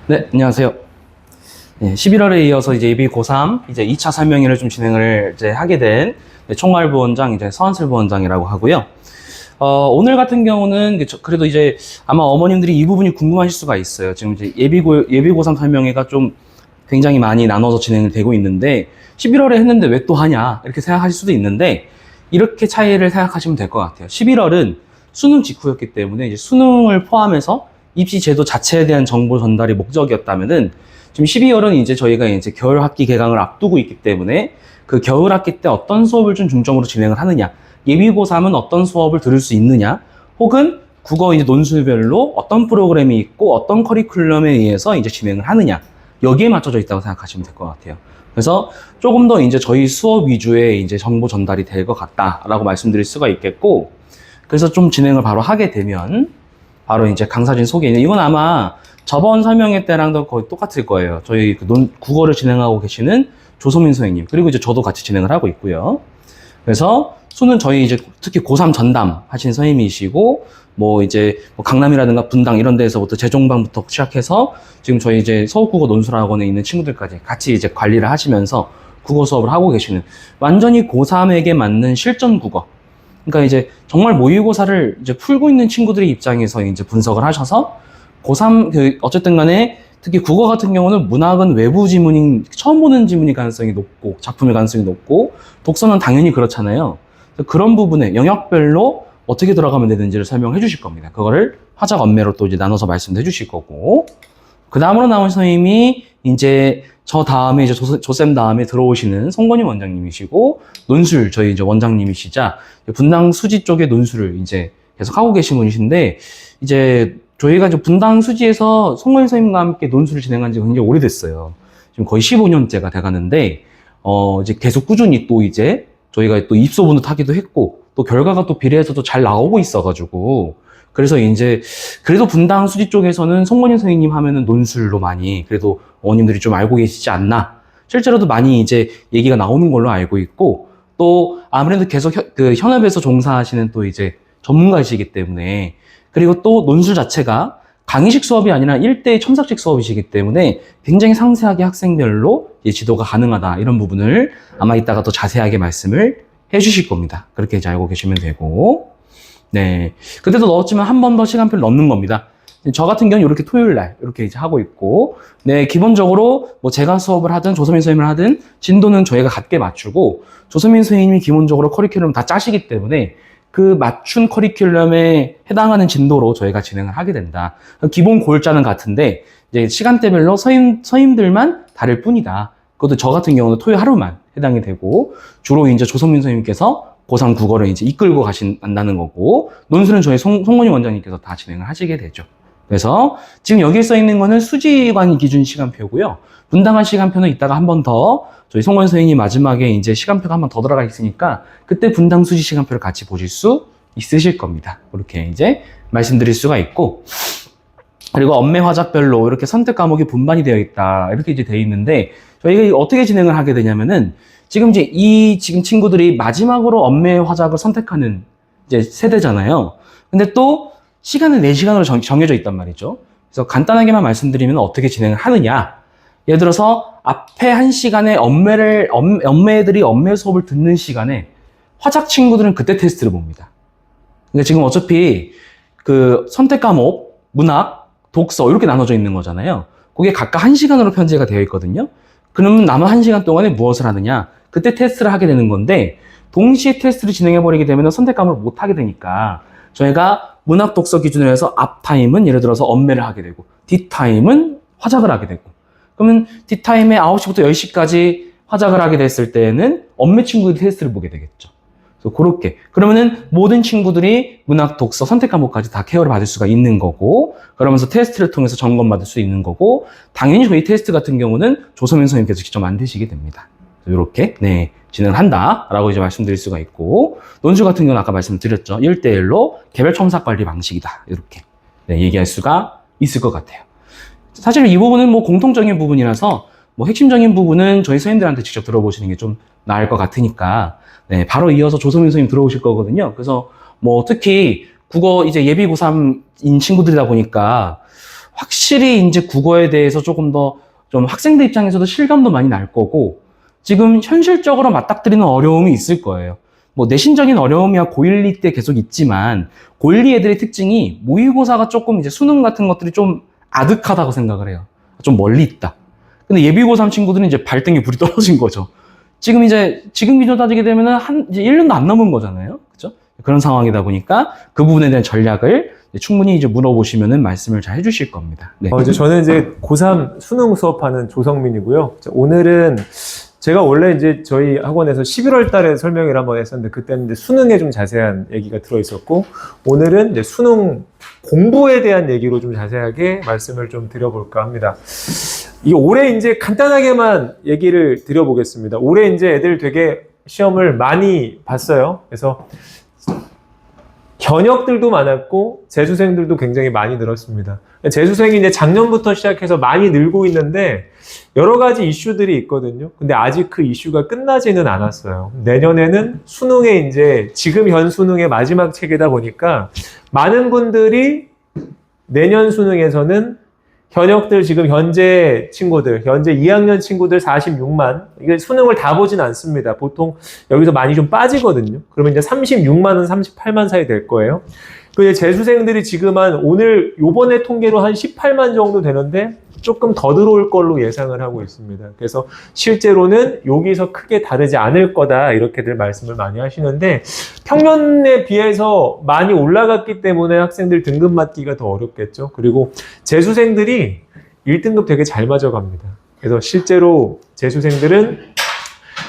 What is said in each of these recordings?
네, 안녕하세요. 네, 11월에 이어서 이제 예비 고3 이제 2차 설명회를 좀 진행을 이제 하게 된 총괄부원장 이제 서한슬 부원장이라고 하고요. 오늘 같은 경우는 그래도 이제 아마 어머님들이 이 부분이 궁금하실 수가 있어요. 지금 이제 예비 고3 설명회가 좀 굉장히 많이 나눠서 진행이 되고 있는데 11월에 했는데 왜 또 하냐 이렇게 생각하실 수도 있는데 이렇게 차이를 생각하시면 될 것 같아요. 11월은 수능 직후였기 때문에 이제 수능을 포함해서 입시 제도 자체에 대한 정보 전달이 목적이었다면은 지금 12월은 이제 저희가 이제 겨울 학기 개강을 앞두고 있기 때문에 그 겨울 학기 때 어떤 수업을 좀 중점으로 진행을 하느냐, 예비고3은 어떤 수업을 들을 수 있느냐, 혹은 국어 이제 논술별로 어떤 프로그램이 있고 어떤 커리큘럼에 의해서 이제 진행을 하느냐, 여기에 맞춰져 있다고 생각하시면 될 것 같아요. 그래서 조금 더 이제 저희 수업 위주의 이제 정보 전달이 될 것 같다라고 말씀드릴 수가 있겠고, 그래서 좀 진행을 바로 하게 되면 바로 이제 강사진 소개는 이건 아마 저번 설명회 때랑도 거의 똑같을 거예요. 저희 국어를 진행하고 계시는 조소민 선생님, 그리고 이제 저도 같이 진행을 하고 있고요. 그래서 수는 저희 이제 특히 고3 전담 하신 선생님이시고, 뭐 이제 뭐 강남이라든가 분당 이런 데에서부터 재종반부터 시작해서 지금 저희 이제 서울국어 논술학원에 있는 친구들까지 같이 이제 관리를 하시면서 국어 수업을 하고 계시는 완전히 고3에게 맞는 실전 국어. 그러니까 이제 정말 모의고사를 이제 풀고 있는 친구들의 입장에서 이제 분석을 하셔서 고3 어쨌든 간에 특히 국어 같은 경우는 문학은 외부 지문이 처음 보는 지문이 가능성이 높고 작품의 가능성이 높고 독서는 당연히 그렇잖아요. 그런 부분에 영역별로 어떻게 들어가면 되는지를 설명해 주실 겁니다. 그거를 화작 언매로 또 이제 나눠서 말씀해 주실 거고, 그 다음으로 나온 선생님이 이제 저 다음에 이제 조쌤 다음에 들어오시는 송건희 원장님이시고, 논술 저희 이제 원장님이시자 분당 수지 쪽의 논술을 이제 계속 하고 계신 분이신데, 이제 저희가 이제 분당 수지에서 송건희 선생님과 함께 논술을 진행한 지가 굉장히 오래됐어요. 지금 거의 15년째가 돼가는데, 이제 계속 꾸준히 또 이제 저희가 또 입소문도 타기도 했고, 또 결과가 또 비례해서 또 잘 나오고 있어가지고, 그래서 이제 그래도 분당 수지 쪽에서는 송건희 선생님 하면은 논술로 많이 그래도 어머님들이 좀 알고 계시지 않나. 실제로도 많이 이제 얘기가 나오는 걸로 알고 있고, 또 아무래도 계속 그 현업에서 종사하시는 또 이제 전문가이시기 때문에, 그리고 또 논술 자체가 강의식 수업이 아니라 1대1 첨삭식 수업이시기 때문에 굉장히 상세하게 학생별로 지도가 가능하다, 이런 부분을 아마 이따가 더 자세하게 말씀을 해주실 겁니다. 그렇게 이제 알고 계시면 되고, 네. 그때도 넣었지만 한 번 더 시간표를 넣는 겁니다. 저 같은 경우는 이렇게 토요일 날 이렇게 이제 하고 있고, 네, 기본적으로 뭐 제가 수업을 하든 조소민 선생님을 하든 진도는 저희가 같게 맞추고, 조소민 선생님이 기본적으로 커리큘럼 다 짜시기 때문에 그 맞춘 커리큘럼에 해당하는 진도로 저희가 진행을 하게 된다. 기본 골자는 같은데 이제 시간대별로 서임들만 다를 뿐이다. 그것도 저 같은 경우는 토요일 하루만 해당이 되고, 주로 이제 조성민 선생님께서 고3 국어를 이제 이끌고 가신다는 거고, 논술은 저희 송건희 원장님께서 다 진행을 하시게 되죠. 그래서 지금 여기에 써 있는 거는 수지관 기준 시간표고요. 분당한 시간표는 이따가 한 번 더 저희 송건희 선생님 마지막에 이제 시간표가 한 번 더 들어가 있으니까 그때 분당 수지 시간표를 같이 보실 수 있으실 겁니다. 그렇게 이제 말씀드릴 수가 있고, 그리고 언매 화작별로 이렇게 선택 과목이 분반이 되어 있다, 이렇게 이제 되어 있는데, 저희가 어떻게 진행을 하게 되냐면은 지금 이제 지금 친구들이 마지막으로 언매 화작을 선택하는 이제 세대잖아요. 근데 또 시간은 4시간으로 정해져 있단 말이죠. 그래서 간단하게만 말씀드리면 어떻게 진행을 하느냐. 예를 들어서 앞에 1시간에 언매들이 언매 수업을 듣는 시간에 화작 친구들은 그때 테스트를 봅니다. 그러니까 지금 어차피 그 선택 과목, 문학, 독서 이렇게 나눠져 있는 거잖아요. 그게 각각 1시간으로 편제가 되어 있거든요. 그러면 남은 1시간 동안에 무엇을 하느냐? 그때 테스트를 하게 되는 건데, 동시에 테스트를 진행해버리게 되면 선택 과목을 못 하게 되니까 저희가 문학 독서 기준으로 해서 앞 타임은 예를 들어서 언매를 하게 되고, 뒷 타임은 화작을 하게 되고, 그러면 뒷 타임에 9시부터 10시까지 화작을 하게 됐을 때에는 언매 친구들이 테스트를 보게 되겠죠. 그래서 그렇게 그러면은 모든 친구들이 문학, 독서, 선택 과목까지 다 케어를 받을 수가 있는 거고, 그러면서 테스트를 통해서 점검받을 수 있는 거고, 당연히 저희 테스트 같은 경우는 조소민 선생님께서 직접 만드시게 됩니다. 이렇게 네 진행을 한다라고 이제 말씀드릴 수가 있고, 논술 같은 경우는 아까 말씀드렸죠. 1대1로 개별 첨삭 관리 방식이다, 이렇게 네, 얘기할 수가 있을 것 같아요. 사실 이 부분은 뭐 공통적인 부분이라서 뭐 핵심적인 부분은 저희 선생님들한테 직접 들어보시는 게 좀 나을 것 같으니까, 네, 바로 이어서 조소민 선생님 들어오실 거거든요. 그래서 뭐 특히 국어 이제 예비 고3인 친구들이다 보니까 확실히 이제 국어에 대해서 조금 더 좀 학생들 입장에서도 실감도 많이 날 거고, 지금 현실적으로 맞닥뜨리는 어려움이 있을 거예요. 뭐 내신적인 어려움이야 고1, 2 때 계속 있지만, 고1, 2 애들의 특징이 모의고사가 조금 이제 수능 같은 것들이 좀 아득하다고 생각을 해요. 좀 멀리 있다. 근데 예비 고3 친구들은 이제 발등에 불이 떨어진 거죠. 지금 기준 따지게 되면은 이제 1년도 안 남은 거잖아요. 그죠? 그런 상황이다 보니까 그 부분에 대한 전략을 충분히 이제 물어보시면은 말씀을 잘 해주실 겁니다. 네. 저는 이제 고3 수능 수업하는 조성민이고요. 오늘은 제가 원래 이제 저희 학원에서 11월 달에 설명을 한번 했었는데, 그때는 이제 수능에 좀 자세한 얘기가 들어있었고, 오늘은 이제 수능 공부에 대한 얘기로 좀 자세하게 말씀을 좀 드려볼까 합니다. 이 올해 이제 간단하게만 얘기를 드려보겠습니다. 올해 이제 애들 되게 시험을 많이 봤어요. 그래서 견역들도 많았고 재수생들도 굉장히 많이 늘었습니다. 재수생이 이제 작년부터 시작해서 많이 늘고 있는데 여러 가지 이슈들이 있거든요. 근데 아직 그 이슈가 끝나지는 않았어요. 내년에는 수능에 이제 지금 현 수능의 마지막 체계다 보니까 많은 분들이 내년 수능에서는 현역들 지금 현재 친구들, 현재 2학년 친구들 46만, 이게 수능을 다 보진 않습니다. 보통 여기서 많이 좀 빠지거든요. 그러면 이제 36만은 38만 사이 될 거예요. 그 재수생들이 지금 요번에 통계로 한 18만 정도 되는데 조금 더 들어올 걸로 예상을 하고 있습니다. 그래서 실제로는 여기서 크게 다르지 않을 거다, 이렇게들 말씀을 많이 하시는데, 평년에 비해서 많이 올라갔기 때문에 학생들 등급 맞기가 더 어렵겠죠. 그리고 재수생들이 1등급 되게 잘 맞아갑니다. 그래서 실제로 재수생들은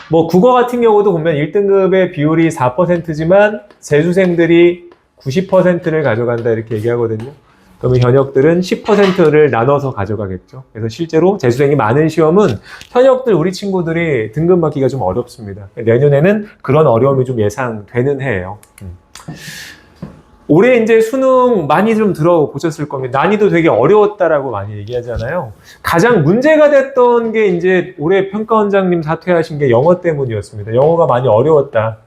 뭐 국어 같은 경우도 보면 1등급의 비율이 4%지만 재수생들이 90%를 가져간다, 이렇게 얘기하거든요. 그러면 현역들은 10%를 나눠서 가져가겠죠. 그래서 실제로 재수생이 많은 시험은 현역들, 우리 친구들이 등급 맞기가 좀 어렵습니다. 내년에는 그런 어려움이 좀 예상되는 해예요. 올해 이제 수능 많이 좀 들어보셨을 겁니다. 난이도 되게 어려웠다라고 많이 얘기하잖아요. 가장 문제가 됐던 게 이제 올해 평가원장님 사퇴하신 게 영어 때문이었습니다. 영어가 많이 어려웠다.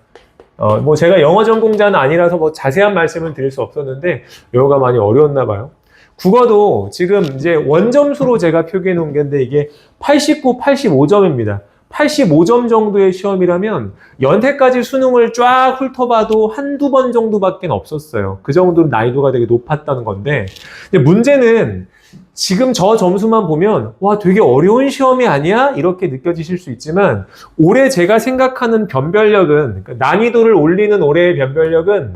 뭐 제가 영어 전공자는 아니라서 뭐 자세한 말씀을 드릴 수 없었는데 영어가 많이 어려웠나 봐요. 국어도 지금 이제 원점수로 제가 표기해 놓은 건데 이게 89, 85점입니다. 85점 정도의 시험이라면 연태까지 수능을 쫙 훑어봐도 한두 번 정도밖에 없었어요. 그 정도로 난이도가 되게 높았다는 건데, 근데 문제는 지금 저 점수만 보면 와, 되게 어려운 시험이 아니야? 이렇게 느껴지실 수 있지만, 올해 제가 생각하는 변별력은, 그러니까 난이도를 올리는 올해의 변별력은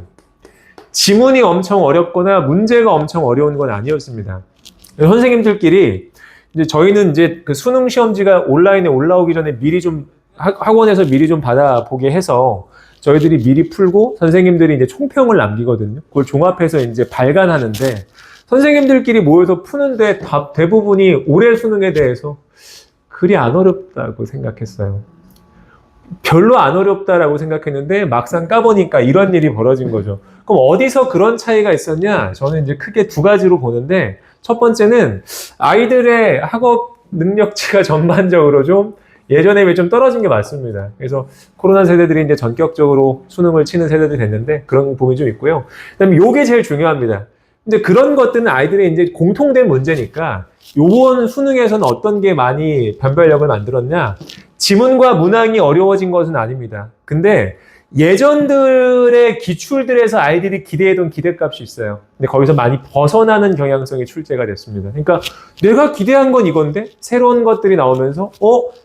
지문이 엄청 어렵거나 문제가 엄청 어려운 건 아니었습니다. 선생님들끼리 이제 저희는 이제 그 수능 시험지가 온라인에 올라오기 전에 미리 좀 학원에서 미리 좀 받아보게 해서 저희들이 미리 풀고 선생님들이 이제 총평을 남기거든요. 그걸 종합해서 이제 발간하는데, 선생님들끼리 모여서 푸는데 대부분이 올해 수능에 대해서 그리 안 어렵다고 생각했어요. 별로 안 어렵다라고 생각했는데 막상 까보니까 이런 일이 벌어진 거죠. 그럼 어디서 그런 차이가 있었냐? 저는 이제 크게 두 가지로 보는데, 첫 번째는 아이들의 학업 능력치가 전반적으로 좀 예전에 비해 좀 떨어진 게 맞습니다. 그래서 코로나 세대들이 이제 전격적으로 수능을 치는 세대들이 됐는데 그런 부분이 좀 있고요. 그다음에 요게 제일 중요합니다. 이제 그런 것들은 아이들의 이제 공통된 문제니까, 요번 수능에서는 어떤 게 많이 변별력을 만들었냐? 지문과 문항이 어려워진 것은 아닙니다. 근데 예전들의 기출들에서 아이들이 기대했던 기대값이 있어요. 근데 거기서 많이 벗어나는 경향성이 출제가 됐습니다. 그러니까 내가 기대한 건 이건데 새로운 것들이 나오면서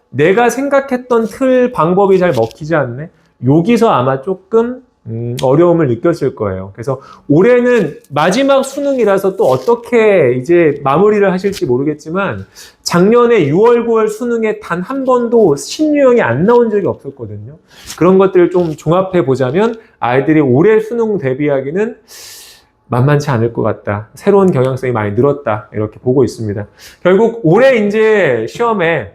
내가 생각했던 틀 방법이 잘 먹히지 않네? 여기서 아마 조금 어려움을 느꼈을 거예요. 그래서 올해는 마지막 수능이라서 또 어떻게 이제 마무리를 하실지 모르겠지만, 작년에 6월, 9월 수능에 단 한 번도 신유형이 안 나온 적이 없었거든요. 그런 것들을 좀 종합해 보자면 아이들이 올해 수능 대비하기는 만만치 않을 것 같다. 새로운 경향성이 많이 늘었다. 이렇게 보고 있습니다. 결국 올해 이제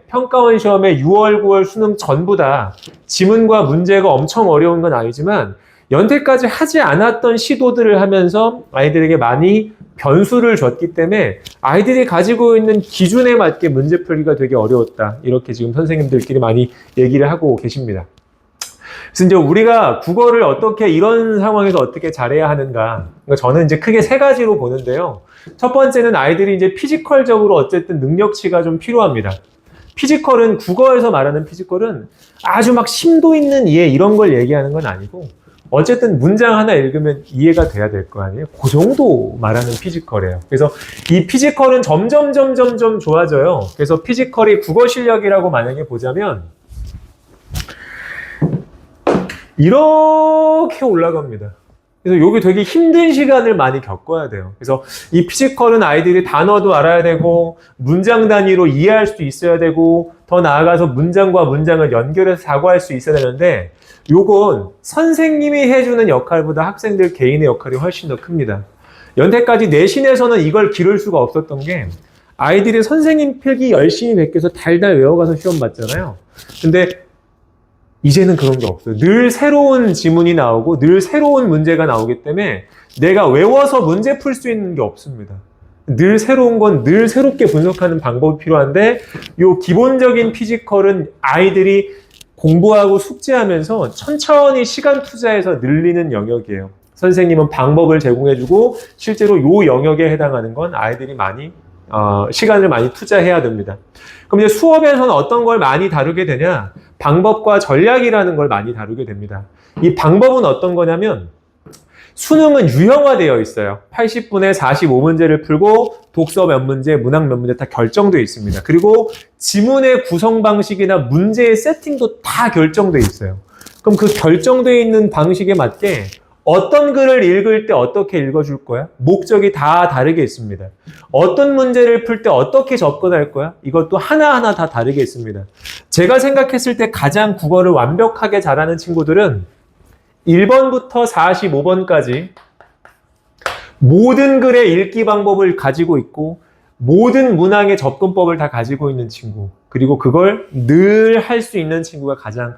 평가원 시험에 6월, 9월 수능 전부 다 지문과 문제가 엄청 어려운 건 아니지만, 연태까지 하지 않았던 시도들을 하면서 아이들에게 많이 변수를 줬기 때문에 아이들이 가지고 있는 기준에 맞게 문제 풀기가 되게 어려웠다. 이렇게 지금 선생님들끼리 많이 얘기를 하고 계십니다. 그래서 이제 우리가 국어를 어떻게 이런 상황에서 어떻게 잘해야 하는가. 그러니까 저는 이제 크게 세 가지로 보는데요. 첫 번째는 아이들이 이제 피지컬적으로 어쨌든 능력치가 좀 필요합니다. 피지컬은 국어에서 말하는 피지컬은 아주 막 심도 있는 이해 이런 걸 얘기하는 건 아니고 어쨌든 문장 하나 읽으면 이해가 돼야 될 거 아니에요. 그 정도 말하는 피지컬이에요. 그래서 이 피지컬은 점점 좋아져요. 그래서 피지컬이 국어 실력이라고 만약에 보자면 이렇게 올라갑니다. 그래서 여기 되게 힘든 시간을 많이 겪어야 돼요. 그래서 이 피지컬은 아이들이 단어도 알아야 되고 문장 단위로 이해할 수도 있어야 되고 더 나아가서 문장과 문장을 연결해서 사고할 수 있어야 되는데 요건 선생님이 해주는 역할보다 학생들 개인의 역할이 훨씬 더 큽니다. 연태까지 내신에서는 이걸 기를 수가 없었던 게 아이들이 선생님 필기 열심히 베껴서 달달 외워가서 시험 봤잖아요. 근데 이제는 그런 게 없어요. 늘 새로운 지문이 나오고 늘 새로운 문제가 나오기 때문에 내가 외워서 문제 풀 수 있는 게 없습니다. 늘 새로운 건 늘 새롭게 분석하는 방법이 필요한데 요 기본적인 피지컬은 아이들이 공부하고 숙제하면서 천천히 시간 투자해서 늘리는 영역이에요. 선생님은 방법을 제공해주고 실제로 요 영역에 해당하는 건 아이들이 많이 시간을 많이 투자해야 됩니다. 그럼 이제 수업에서는 어떤 걸 많이 다루게 되냐? 방법과 전략이라는 걸 많이 다루게 됩니다. 이 방법은 어떤 거냐면 수능은 유형화되어 있어요. 80분에 45문제를 풀고 독서 몇 문제, 문학 몇 문제 다 결정되어 있습니다. 그리고 지문의 구성 방식이나 문제의 세팅도 다 결정되어 있어요. 그럼 그 결정되어 있는 방식에 맞게 어떤 글을 읽을 때 어떻게 읽어줄 거야? 목적이 다 다르게 있습니다. 어떤 문제를 풀 때 어떻게 접근할 거야? 이것도 하나하나 다 다르게 있습니다. 제가 생각했을 때 가장 국어를 완벽하게 잘하는 친구들은 1번부터 45번까지 모든 글의 읽기 방법을 가지고 있고 모든 문항의 접근법을 다 가지고 있는 친구, 그리고 그걸 늘 할 수 있는 친구가 가장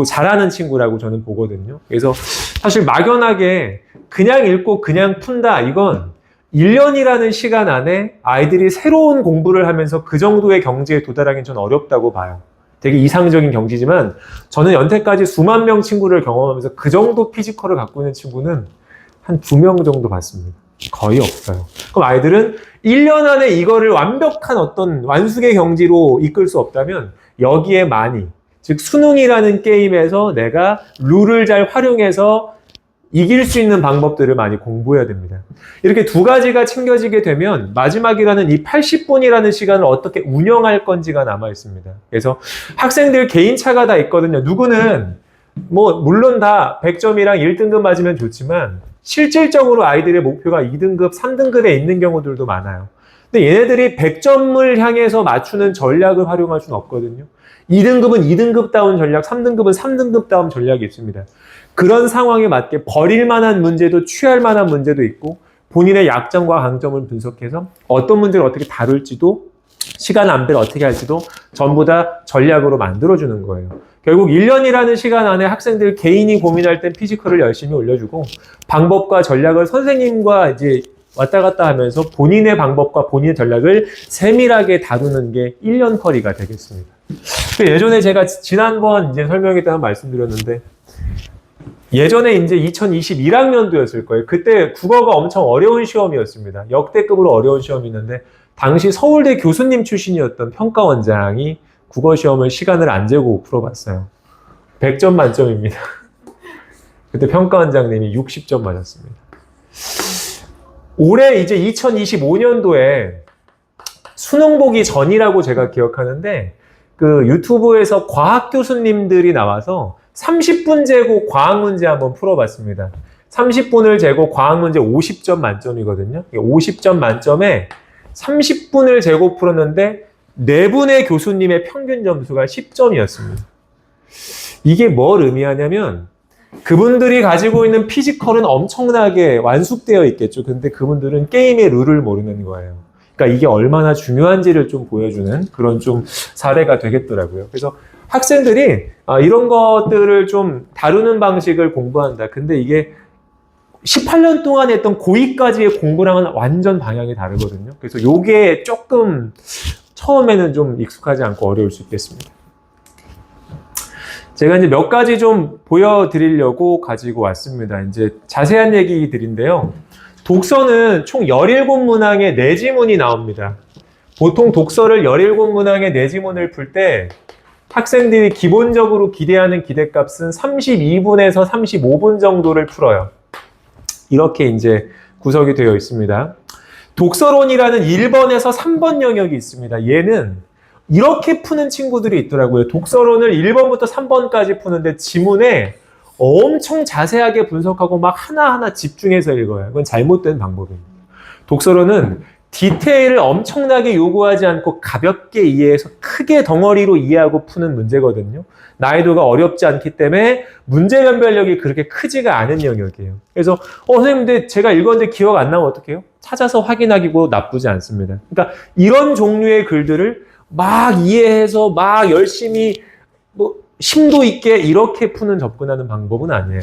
잘하는 친구라고 저는 보거든요. 그래서 사실 막연하게 그냥 읽고 그냥 푼다, 이건 1년이라는 시간 안에 아이들이 새로운 공부를 하면서 그 정도의 경지에 도달하기는 좀 어렵다고 봐요. 되게 이상적인 경지지만 저는 연태까지 수만 명 친구를 경험하면서 그 정도 피지컬을 갖고 있는 친구는 한 2명 정도 봤습니다. 거의 없어요. 그럼 아이들은 1년 안에 이거를 완벽한 어떤 완숙의 경지로 이끌 수 없다면 여기에 많이, 즉 수능이라는 게임에서 내가 룰을 잘 활용해서 이길 수 있는 방법들을 많이 공부해야 됩니다. 이렇게 두 가지가 챙겨지게 되면 마지막이라는 이 80분이라는 시간을 어떻게 운영할 건지가 남아 있습니다. 그래서 학생들 개인차가 다 있거든요. 누구는 물론 다 100점이랑 1등급 맞으면 좋지만 실질적으로 아이들의 목표가 2등급, 3등급에 있는 경우들도 많아요. 근데 얘네들이 100점을 향해서 맞추는 전략을 활용할 수는 없거든요. 2등급은 2등급다운 전략, 3등급은 3등급다운 전략이 있습니다. 그런 상황에 맞게 버릴 만한 문제도 취할 만한 문제도 있고 본인의 약점과 강점을 분석해서 어떤 문제를 어떻게 다룰지도 시간 안배를 어떻게 할지도 전부 다 전략으로 만들어주는 거예요. 결국 1년이라는 시간 안에 학생들 개인이 고민할 땐 피지컬을 열심히 올려주고 방법과 전략을 선생님과 이제 왔다 갔다 하면서 본인의 방법과 본인의 전략을 세밀하게 다루는 게 1년 커리가 되겠습니다. 예전에 제가 지난번 이제 설명회 때 한 말씀드렸는데 예전에 이제 2021학년도였을 거예요. 그때 국어가 엄청 어려운 시험이었습니다. 역대급으로 어려운 시험이 있는데 당시 서울대 교수님 출신이었던 평가원장이 국어 시험을 시간을 안 재고 풀어봤어요. 100점 만점입니다. 그때 평가원장님이 60점 맞았습니다. 올해 이제 2025년도에 수능 보기 전이라고 제가 기억하는데 그 유튜브에서 과학 교수님들이 나와서 30분 재고 과학 문제 한번 풀어봤습니다. 30분을 재고 과학 문제 50점 만점이거든요. 50점 만점에 30분을 재고 풀었는데 4분의 교수님의 평균 점수가 10점이었습니다. 이게 뭘 의미하냐면 그분들이 가지고 있는 피지컬은 엄청나게 완숙되어 있겠죠. 근데 그분들은 게임의 룰을 모르는 거예요. 그러니까 이게 얼마나 중요한지를 좀 보여주는 그런 좀 사례가 되겠더라고요. 그래서 학생들이 이런 것들을 좀 다루는 방식을 공부한다. 근데 이게 18년 동안 했던 고2까지의 공부랑은 완전 방향이 다르거든요. 그래서 요게 조금 처음에는 좀 익숙하지 않고 어려울 수 있겠습니다. 제가 이제 몇 가지 좀 보여드리려고 가지고 왔습니다. 이제 자세한 얘기들인데요. 독서는 총 17문항의 내지문이 나옵니다. 보통 독서를 17문항의 내지문을 풀 때 학생들이 기본적으로 기대하는 기대값은 32분에서 35분 정도를 풀어요. 이렇게 이제 구성이 되어 있습니다. 독서론이라는 1번에서 3번 영역이 있습니다. 얘는 이렇게 푸는 친구들이 있더라고요. 독서론을 1번부터 3번까지 푸는데 지문에 엄청 자세하게 분석하고 막 하나하나 집중해서 읽어요. 그건 잘못된 방법입니다. 독서론은 디테일을 엄청나게 요구하지 않고 가볍게 이해해서 크게 덩어리로 이해하고 푸는 문제거든요. 난이도가 어렵지 않기 때문에 문제 변별력이 그렇게 크지가 않은 영역이에요. 그래서 선생님 근데 제가 읽었는데 기억 안 나면 어떡해요? 찾아서 확인하기고 나쁘지 않습니다. 그러니까 이런 종류의 글들을 막 이해해서 막 열심히 뭐 심도 있게 이렇게 푸는 접근하는 방법은 아니에요.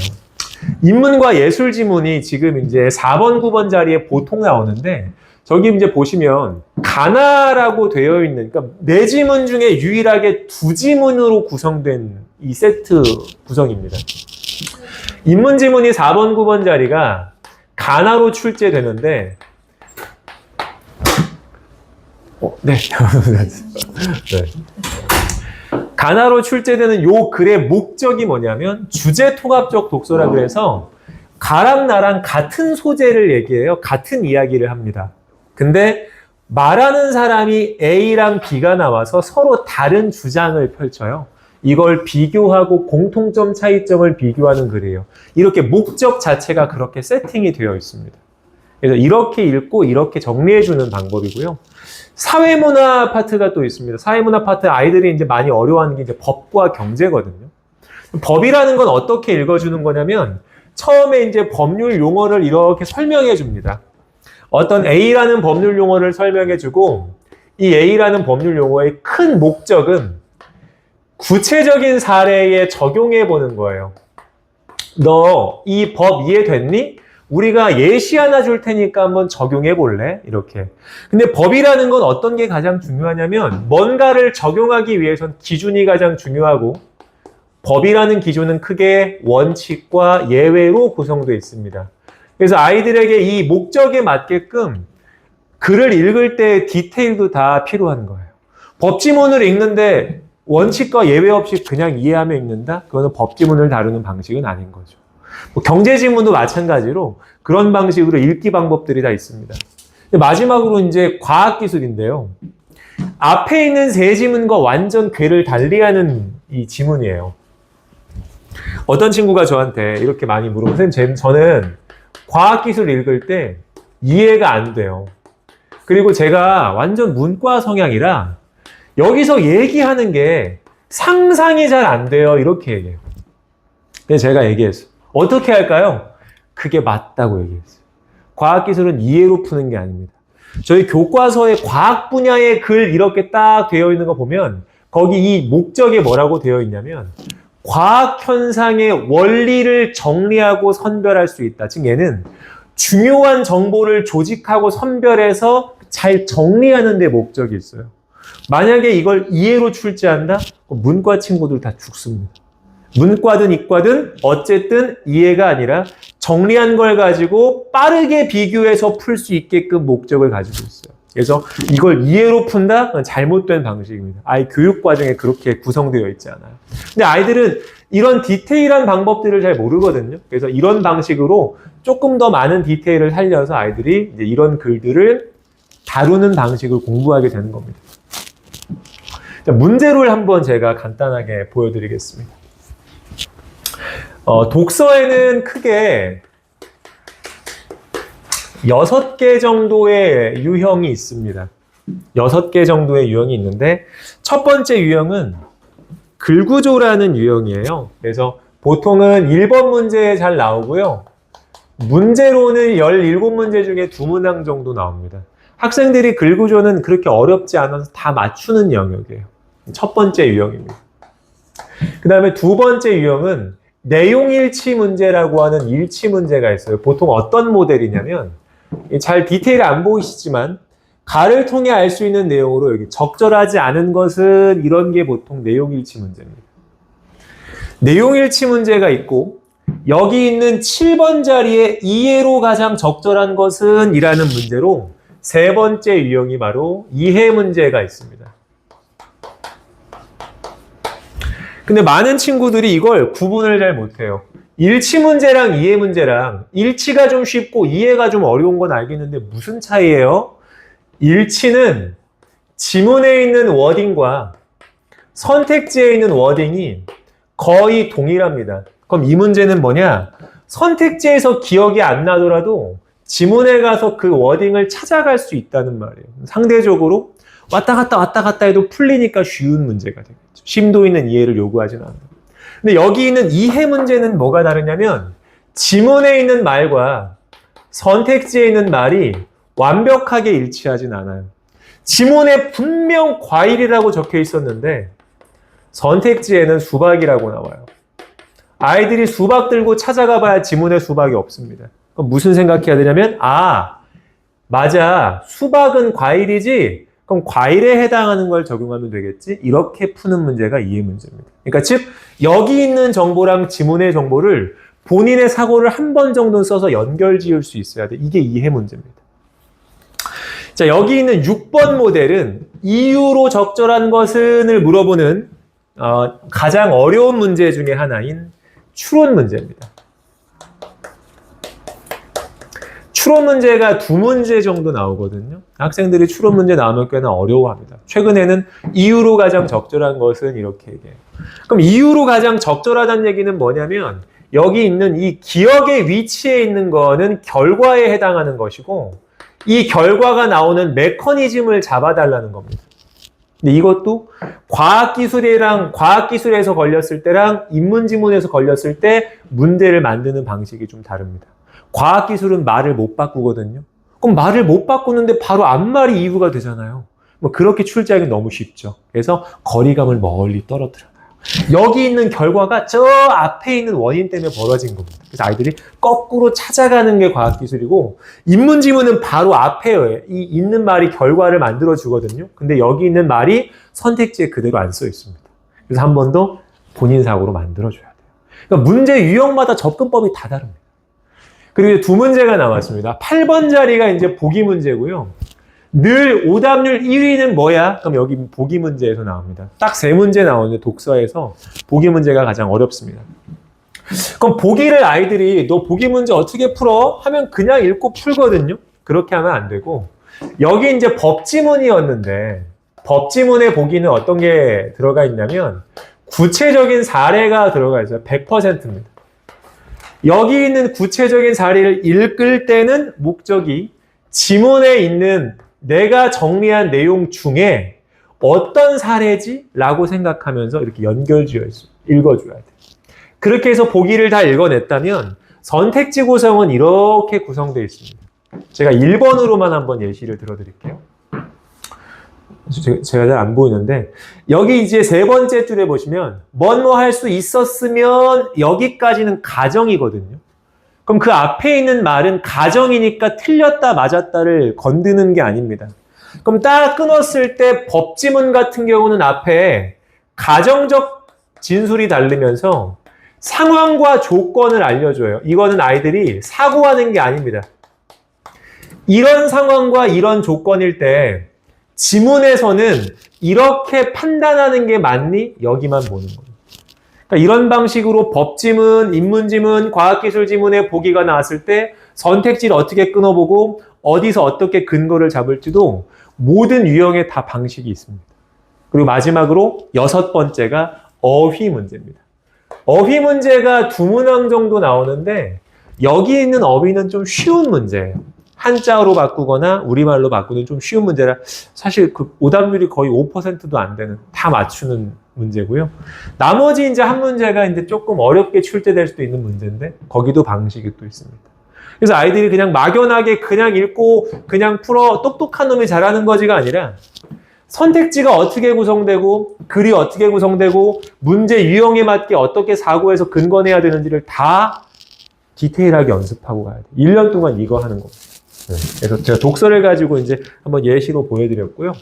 인문과 예술 지문이 지금 이제 4번, 9번 자리에 보통 나오는데 저기 이제 보시면 가나라고 되어 있는, 그러니까 네 지문 중에 유일하게 두 지문으로 구성된 이 세트 구성입니다. 인문 지문이 4번, 9번 자리가 가나로 출제되는데, 네. 네. 가나로 출제되는 요 글의 목적이 뭐냐면 주제 통합적 독서라 그래서 가랑 나랑 같은 소재를 얘기해요. 같은 이야기를 합니다. 근데 말하는 사람이 A랑 B가 나와서 서로 다른 주장을 펼쳐요. 이걸 비교하고 공통점 차이점을 비교하는 글이에요. 이렇게 목적 자체가 그렇게 세팅이 되어 있습니다. 그래서 이렇게 읽고 이렇게 정리해주는 방법이고요. 사회문화 파트가 또 있습니다. 사회문화 파트 아이들이 이제 많이 어려워하는 게 이제 법과 경제거든요. 법이라는 건 어떻게 읽어주는 거냐면 처음에 이제 법률 용어를 이렇게 설명해 줍니다. 어떤 A라는 법률 용어를 설명해주고 이 A라는 법률 용어의 큰 목적은 구체적인 사례에 적용해보는 거예요. 너 이 법 이해됐니? 우리가 예시 하나 줄 테니까 한번 적용해볼래? 이렇게. 근데 법이라는 건 어떤 게 가장 중요하냐면 뭔가를 적용하기 위해선 기준이 가장 중요하고 법이라는 기준은 크게 원칙과 예외로 구성되어 있습니다. 그래서 아이들에게 이 목적에 맞게끔 글을 읽을 때 디테일도 다 필요한 거예요. 법지문을 읽는데 원칙과 예외 없이 그냥 이해하며 읽는다? 그거는 법지문을 다루는 방식은 아닌 거죠. 뭐 경제지문도 마찬가지로 그런 방식으로 읽기 방법들이 다 있습니다. 마지막으로 이제 과학기술인데요. 앞에 있는 세 지문과 완전 궤를 달리하는 이 지문이에요. 어떤 친구가 저한테 이렇게 많이 물어보고 선생님 저는 과학기술 읽을 때 이해가 안 돼요. 그리고 제가 완전 문과 성향이라 여기서 얘기하는 게 상상이 잘 안 돼요. 이렇게 얘기해요. 그래서 제가 얘기했어요. 어떻게 할까요? 그게 맞다고 얘기했어요. 과학기술은 이해로 푸는 게 아닙니다. 저희 교과서에 과학 분야의 글 이렇게 딱 되어 있는 거 보면 거기 이 목적에 뭐라고 되어 있냐면 과학 현상의 원리를 정리하고 선별할 수 있다. 즉 얘는 중요한 정보를 조직하고 선별해서 잘 정리하는 데 목적이 있어요. 만약에 이걸 이해로 출제한다? 문과 친구들 다 죽습니다. 문과든 이과든 어쨌든 이해가 아니라 정리한 걸 가지고 빠르게 비교해서 풀 수 있게끔 목적을 가지고 있어요. 그래서 이걸 이해로 푼다? 그건 잘못된 방식입니다. 아이 교육 과정에 그렇게 구성되어 있지 않아요. 근데 아이들은 이런 디테일한 방법들을 잘 모르거든요. 그래서 이런 방식으로 조금 더 많은 디테일을 살려서 아이들이 이제 이런 글들을 다루는 방식을 공부하게 되는 겁니다. 자, 문제를 한번 제가 간단하게 보여드리겠습니다. 독서에는 크게 6개 정도의 유형이 있습니다. 6개 정도의 유형이 있는데 첫 번째 유형은 글구조라는 유형이에요. 그래서 보통은 1번 문제에 잘 나오고요. 문제로는 17문제 중에 2문항 정도 나옵니다. 학생들이 글구조는 그렇게 어렵지 않아서 다 맞추는 영역이에요. 첫 번째 유형입니다. 그 다음에 두 번째 유형은 내용일치 문제라고 하는 일치 문제가 있어요. 보통 어떤 모델이냐면 잘 디테일 안 보이시지만 가를 통해 알 수 있는 내용으로 여기 적절하지 않은 것은 이런 게 보통 내용일치 문제입니다. 내용일치 문제가 있고 여기 있는 7번 자리에 이해로 가장 적절한 것은 이라는 문제로 세 번째 유형이 바로 이해 문제가 있습니다. 근데 많은 친구들이 이걸 구분을 잘 못해요. 일치 문제랑 이해 문제랑 일치가 좀 쉽고 이해가 좀 어려운 건 알겠는데 무슨 차이예요? 일치는 지문에 있는 워딩과 선택지에 있는 워딩이 거의 동일합니다. 그럼 이 문제는 뭐냐? 선택지에서 기억이 안 나더라도 지문에 가서 그 워딩을 찾아갈 수 있다는 말이에요. 상대적으로 왔다 갔다 해도 풀리니까 쉬운 문제가 되겠죠. 심도 있는 이해를 요구하지는 않아요. 근데 여기 있는 이해 문제는 뭐가 다르냐면 지문에 있는 말과 선택지에 있는 말이 완벽하게 일치하진 않아요. 지문에 분명 과일이라고 적혀 있었는데 선택지에는 수박이라고 나와요. 아이들이 수박 들고 찾아가 봐야 지문에 수박이 없습니다. 그럼 무슨 생각해야 되냐면 맞아. 수박은 과일이지. 그럼 과일에 해당하는 걸 적용하면 되겠지. 이렇게 푸는 문제가 이해 문제입니다. 그러니까 즉 여기 있는 정보랑 지문의 정보를 본인의 사고를 한 번 정도는 써서 연결 지을 수 있어야 돼. 이게 이해 문제입니다. 자, 여기 있는 6번 모델은 이유로 적절한 것은을 물어보는 가장 어려운 문제 중에 하나인 추론 문제입니다. 추론 문제가 2문제 정도 나오거든요. 학생들이 추론 문제 나오면 꽤나 어려워합니다. 최근에는 이유로 가장 적절한 것은 이렇게 얘기해요. 그럼 이유로 가장 적절하다는 얘기는 뭐냐면 여기 있는 이 기억의 위치에 있는 거는 결과에 해당하는 것이고 이 결과가 나오는 메커니즘을 잡아달라는 겁니다. 근데 이것도 과학기술에서 걸렸을 때랑 인문지문에서 걸렸을 때 문제를 만드는 방식이 좀 다릅니다. 과학기술은 말을 못 바꾸거든요. 그럼 말을 못 바꾸는데 바로 앞말이 이유가 되잖아요. 뭐 그렇게 출제하기 너무 쉽죠. 그래서 거리감을 멀리 떨어뜨려요. 여기 있는 결과가 저 앞에 있는 원인 때문에 벌어진 겁니다. 그래서 아이들이 거꾸로 찾아가는 게 과학기술이고 인문지문은 바로 앞에 이 있는 말이 결과를 만들어 주거든요. 근데 여기 있는 말이 선택지에 그대로 안 써 있습니다. 그래서 한 번 더 본인 사고로 만들어 줘야 돼요. 그러니까 문제 유형마다 접근법이 다 다릅니다. 그리고 2문제가 나왔습니다. 8번 자리가 이제 보기 문제고요. 늘 오답률 1위는 뭐야? 그럼 여기 보기 문제에서 나옵니다. 딱 3문제 나오는데 독서에서 보기 문제가 가장 어렵습니다. 그럼 보기를 아이들이 너 보기 문제 어떻게 풀어? 하면 그냥 읽고 풀거든요. 그렇게 하면 안 되고 여기 이제 법지문이었는데 법지문의 보기는 어떤 게 들어가 있냐면 구체적인 사례가 들어가 있어요. 100%입니다. 여기 있는 구체적인 사례를 읽을 때는 목적이 지문에 있는 내가 정리한 내용 중에 어떤 사례지? 라고 생각하면서 이렇게 연결지어 있어요. 읽어줘야 돼요. 그렇게 해서 보기를 다 읽어냈다면 선택지 구성은 이렇게 구성되어 있습니다. 제가 1번으로만 한번 예시를 들어드릴게요. 제가 잘 안 보이는데 여기 이제 3번째 줄에 보시면 뭐 할 수 있었으면 여기까지는 가정이거든요. 그럼 그 앞에 있는 말은 가정이니까 틀렸다 맞았다를 건드는 게 아닙니다. 그럼 딱 끊었을 때 법지문 같은 경우는 앞에 가정적 진술이 다르면서 상황과 조건을 알려줘요. 이거는 아이들이 사고하는 게 아닙니다. 이런 상황과 이런 조건일 때 지문에서는 이렇게 판단하는 게 맞니? 여기만 보는 거예요. 그러니까 이런 방식으로 법지문, 인문지문, 과학기술지문의 보기가 나왔을 때 선택지를 어떻게 끊어보고 어디서 어떻게 근거를 잡을지도 모든 유형에 다 방식이 있습니다. 그리고 마지막으로 6번째가 어휘 문제입니다. 어휘 문제가 2문항 정도 나오는데 여기 있는 어휘는 좀 쉬운 문제예요. 한자어로 바꾸거나 우리말로 바꾸는 좀 쉬운 문제라 사실 그 오답률이 거의 5%도 안 되는 다 맞추는 문제고요. 나머지 이제 한 문제가 이제 조금 어렵게 출제될 수도 있는 문제인데 거기도 방식이 또 있습니다. 그래서 아이들이 그냥 막연하게 그냥 읽고 그냥 풀어 똑똑한 놈이 잘하는 거지가 아니라 선택지가 어떻게 구성되고 글이 어떻게 구성되고 문제 유형에 맞게 어떻게 사고해서 근거내야 되는지를 다 디테일하게 연습하고 가야 돼요. 1년 동안 이거 하는 겁니다. 그래서 제가 독서를 가지고 이제 한번 예시로 보여드렸고요.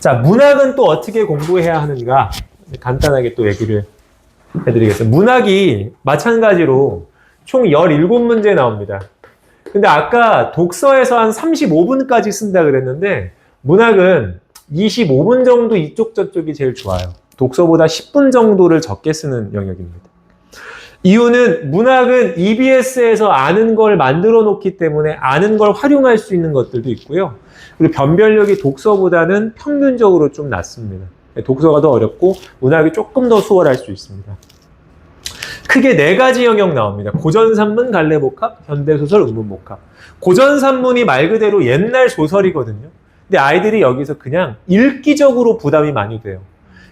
자, 문학은 또 어떻게 공부해야 하는가 간단하게 또 얘기를 해드리겠습니다. 문학이 마찬가지로 총 17문제 나옵니다. 근데 아까 독서에서 한 35분까지 쓴다 그랬는데 문학은 25분 정도 이쪽 저쪽이 제일 좋아요. 독서보다 10분 정도를 적게 쓰는 영역입니다. 이유는 문학은 EBS에서 아는 걸 만들어 놓기 때문에 아는 걸 활용할 수 있는 것들도 있고요. 그리고 변별력이 독서보다는 평균적으로 좀 낮습니다. 독서가 더 어렵고 문학이 조금 더 수월할 수 있습니다. 크게 4가지 영역 나옵니다. 고전산문, 갈래복합, 현대소설, 운문복합. 고전산문이 말 그대로 옛날 소설이거든요. 근데 아이들이 여기서 그냥 읽기적으로 부담이 많이 돼요.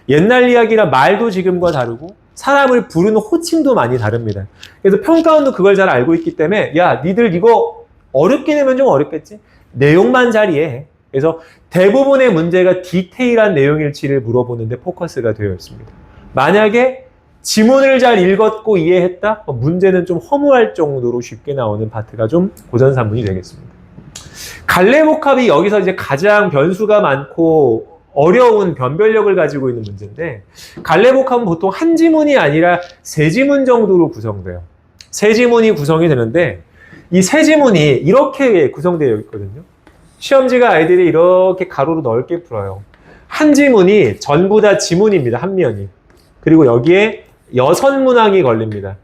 옛날 이야기라 말도 지금과 다르고 사람을 부르는 호칭도 많이 다릅니다. 그래서 평가원도 그걸 잘 알고 있기 때문에 야, 니들 이거 어렵게 내면 좀 어렵겠지? 내용만 잘 이해해. 그래서 대부분의 문제가 디테일한 내용일지를 물어보는데 포커스가 되어 있습니다. 만약에 지문을 잘 읽었고 이해했다? 문제는 좀 허무할 정도로 쉽게 나오는 파트가 좀 고전산문이 되겠습니다. 갈래복합이 여기서 이제 가장 변수가 많고 어려운 변별력을 가지고 있는 문제인데 갈래복합은 보통 한 지문이 아니라 3지문 정도로 구성돼요. 3지문이 구성이 되는데 이 3지문이 이렇게 구성되어 있거든요. 시험지가 아이들이 이렇게 가로로 넓게 풀어요. 한 지문이 전부 다 지문입니다. 한 면이. 그리고 여기에 6문항이 걸립니다.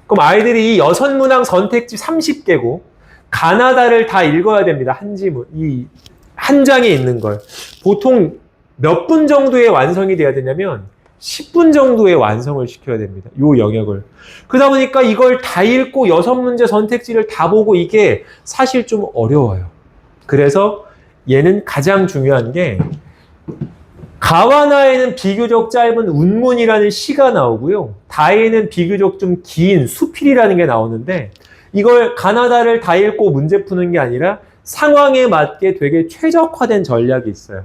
그럼 아이들이 이 6문항 선택지 30개고 가나다를 다 읽어야 됩니다. 한 지문, 이 한 장에 있는 걸. 보통 몇 분 정도에 완성이 돼야 되냐면 10분 정도에 완성을 시켜야 됩니다. 이 영역을. 그러다 보니까 이걸 다 읽고 6문제 선택지를 다 보고 이게 사실 좀 어려워요. 그래서 얘는 가장 중요한 게 가와나에는 비교적 짧은 운문이라는 시가 나오고요. 다에는 비교적 좀 긴 수필이라는 게 나오는데 이걸 가나다를 다 읽고 문제 푸는 게 아니라 상황에 맞게 되게 최적화된 전략이 있어요.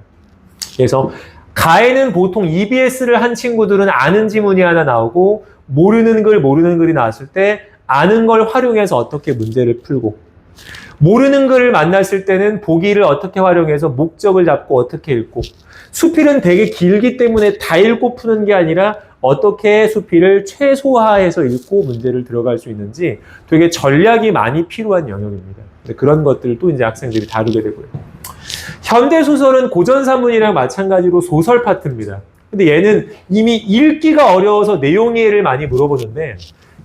그래서 가에는 보통 EBS를 한 친구들은 아는 지문이 하나 나오고 모르는 글이 나왔을 때 아는 걸 활용해서 어떻게 문제를 풀고 모르는 글을 만났을 때는 보기를 어떻게 활용해서 목적을 잡고 어떻게 읽고 수필은 되게 길기 때문에 다 읽고 푸는 게 아니라 어떻게 수필을 최소화해서 읽고 문제를 들어갈 수 있는지 되게 전략이 많이 필요한 영역입니다. 그런 것들을 또 이제 학생들이 다루게 되고요. 현대소설은 고전산문이랑 마찬가지로 소설 파트입니다. 근데 얘는 이미 읽기가 어려워서 내용 이해를 많이 물어보는데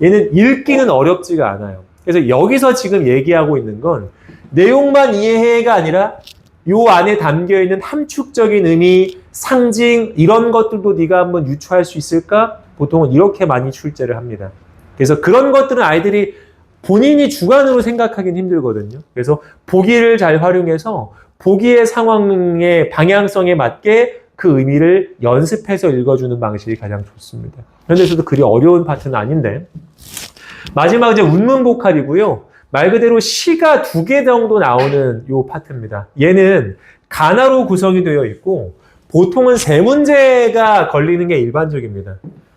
얘는 읽기는 어렵지가 않아요. 그래서 여기서 지금 얘기하고 있는 건 내용만 이해해가 아니라 요 안에 담겨있는 함축적인 의미, 상징 이런 것들도 네가 한번 유추할 수 있을까? 보통은 이렇게 많이 출제를 합니다. 그래서 그런 것들은 아이들이 본인이 주관으로 생각하기는 힘들거든요. 그래서 보기를 잘 활용해서 보기의 상황의 방향성에 맞게 그 의미를 연습해서 읽어주는 방식이 가장 좋습니다. 현대에서도 그리 어려운 파트는 아닌데 마지막 이제 운문복합이고요. 말 그대로 시가 2개 정도 나오는 요 파트입니다. 얘는 가나로 구성이 되어 있고 보통은 3문제가 걸리는 게 일반적입니다.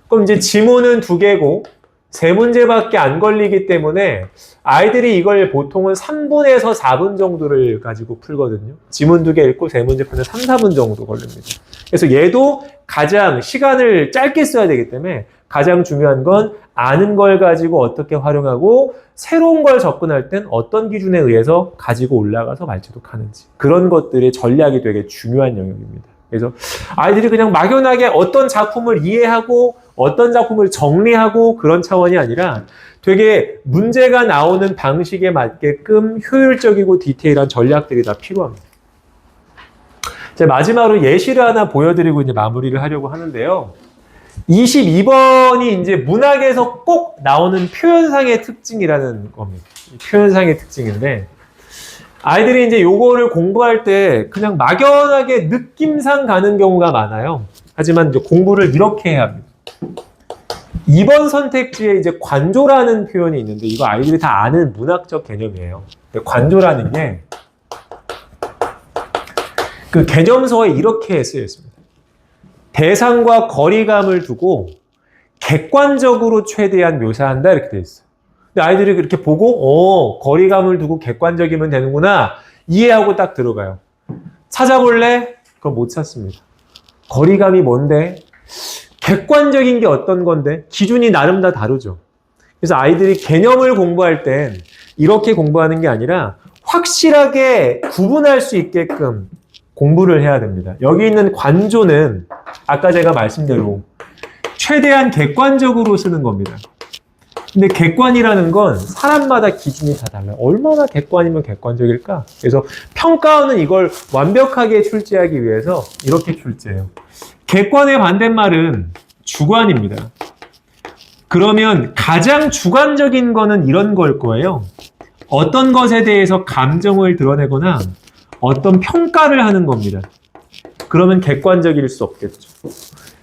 그럼 이제 지문은 2개고 3문제밖에 안 걸리기 때문에 아이들이 이걸 보통은 3분에서 4분 정도를 가지고 풀거든요. 지문 2개 읽고 3문제 푸는 3, 4분 정도 걸립니다. 그래서 얘도 가장 시간을 짧게 써야 되기 때문에 가장 중요한 건 아는 걸 가지고 어떻게 활용하고 새로운 걸 접근할 땐 어떤 기준에 의해서 가지고 올라가서 말취독하는지 그런 것들의 전략이 되게 중요한 영역입니다. 그래서 아이들이 그냥 막연하게 어떤 작품을 이해하고 어떤 작품을 정리하고 그런 차원이 아니라 되게 문제가 나오는 방식에 맞게끔 효율적이고 디테일한 전략들이 다 필요합니다. 자, 마지막으로 예시를 하나 보여드리고 이제 마무리를 하려고 하는데요. 22번이 이제 문학에서 꼭 나오는 표현상의 특징이라는 겁니다. 표현상의 특징인데 아이들이 이제 요거를 공부할 때 그냥 막연하게 느낌상 가는 경우가 많아요. 하지만 이제 공부를 이렇게 해야 합니다. 2번 선택지에 이제 관조라는 표현이 있는데 이거 아이들이 다 아는 문학적 개념이에요. 관조라는 게 그 개념서에 이렇게 쓰여 있습니다. 대상과 거리감을 두고 객관적으로 최대한 묘사한다 이렇게 되어 있어요. 근데 아이들이 그렇게 보고 거리감을 두고 객관적이면 되는구나 이해하고 딱 들어가요. 찾아볼래? 그건 못 찾습니다. 거리감이 뭔데? 객관적인 게 어떤 건데 기준이 나름 다 다르죠. 그래서 아이들이 개념을 공부할 땐 이렇게 공부하는 게 아니라 확실하게 구분할 수 있게끔 공부를 해야 됩니다. 여기 있는 관조는 아까 제가 말씀대로 최대한 객관적으로 쓰는 겁니다. 근데 객관이라는 건 사람마다 기준이 다 달라요. 얼마나 객관이면 객관적일까? 그래서 평가원은 이걸 완벽하게 출제하기 위해서 이렇게 출제해요. 객관의 반대말은 주관입니다. 그러면 가장 주관적인 거는 이런 걸 거예요. 어떤 것에 대해서 감정을 드러내거나 어떤 평가를 하는 겁니다. 그러면 객관적일 수 없겠죠.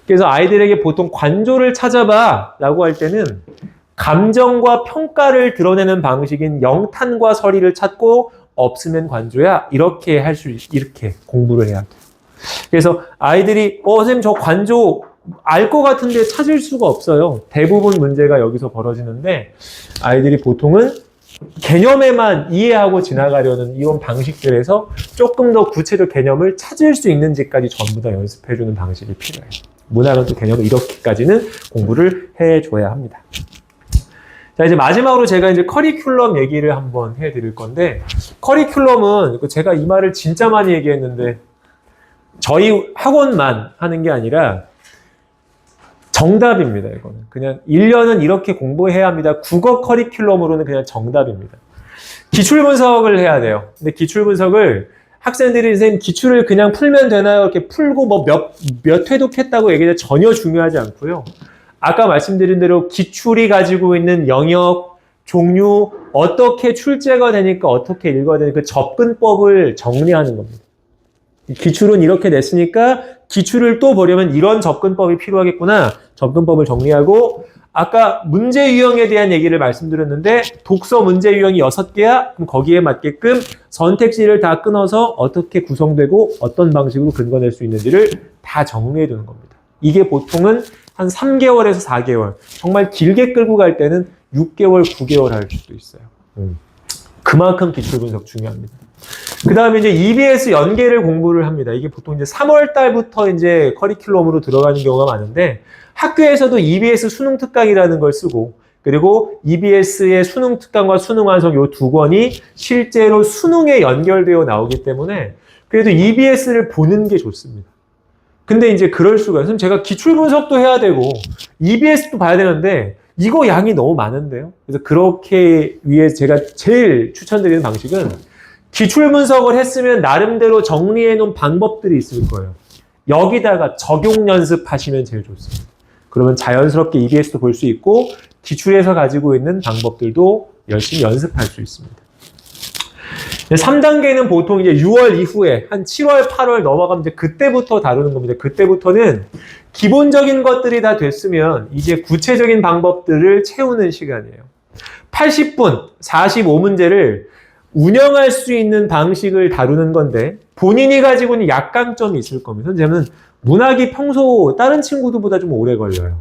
그래서 아이들에게 보통 관조를 찾아봐 라고 할 때는 감정과 평가를 드러내는 방식인 영탄과 설의를 찾고 없으면 관조야 이렇게 이렇게 공부를 해야 돼요. 그래서 아이들이 선생님 저 관조 알 것 같은데 찾을 수가 없어요. 대부분 문제가 여기서 벌어지는데 아이들이 보통은 개념에만 이해하고 지나가려는 이런 방식들에서 조금 더 구체적 개념을 찾을 수 있는지까지 전부 다 연습해주는 방식이 필요해요. 문학은 또 개념을 이렇게까지는 공부를 해줘야 합니다. 자, 이제 마지막으로 제가 이제 커리큘럼 얘기를 한번 해드릴 건데, 커리큘럼은 제가 이 말을 진짜 많이 얘기했는데, 저희 학원만 하는 게 아니라 정답입니다, 이거는. 그냥 1년은 이렇게 공부해야 합니다. 국어 커리큘럼으로는 그냥 정답입니다. 기출 분석을 해야 돼요. 근데 기출 분석을 학생들이 선생님 기출을 그냥 풀면 되나요? 이렇게 풀고 뭐 몇 회독했다고 얘기해도 전혀 중요하지 않고요. 아까 말씀드린 대로 기출이 가지고 있는 영역, 종류, 어떻게 출제가 되니까 어떻게 읽어야 되니까 그 접근법을 정리하는 겁니다. 기출은 이렇게 냈으니까 기출을 또 보려면 이런 접근법이 필요하겠구나. 접근법을 정리하고 아까 문제 유형에 대한 얘기를 말씀드렸는데 독서 문제 유형이 6개야? 그럼 거기에 맞게끔 선택지를 다 끊어서 어떻게 구성되고 어떤 방식으로 근거낼 수 있는지를 다 정리해 두는 겁니다. 이게 보통은 한 3개월에서 4개월, 정말 길게 끌고 갈 때는 6개월, 9개월 할 수도 있어요. 그만큼 기출 분석 중요합니다. 그 다음에 이제 EBS 연계를 공부를 합니다. 이게 보통 이제 3월 달부터 이제 커리큘럼으로 들어가는 경우가 많은데 학교에서도 EBS 수능 특강이라는 걸 쓰고 그리고 EBS의 수능 특강과 수능 완성 요 두 권이 실제로 수능에 연결되어 나오기 때문에 그래도 EBS를 보는 게 좋습니다. 근데 이제 그럴 수가 있어요. 제가 기출 분석도 해야 되고 EBS도 봐야 되는데 이거 양이 너무 많은데요. 그래서 그렇게 위해 제가 제일 추천드리는 방식은 기출 분석을 했으면 나름대로 정리해 놓은 방법들이 있을 거예요. 여기다가 적용 연습하시면 제일 좋습니다. 그러면 자연스럽게 EBS도 볼 수 있고 기출에서 가지고 있는 방법들도 열심히 연습할 수 있습니다. 3단계는 보통 이제 6월 이후에 한 7월, 8월 넘어가면 이제 그때부터 다루는 겁니다. 그때부터는 기본적인 것들이 다 됐으면 이제 구체적인 방법들을 채우는 시간이에요. 80분, 45문제를 운영할 수 있는 방식을 다루는 건데 본인이 가지고 있는 약강점이 있을 겁니다. 저는 문학이 평소 다른 친구들보다 좀 오래 걸려요.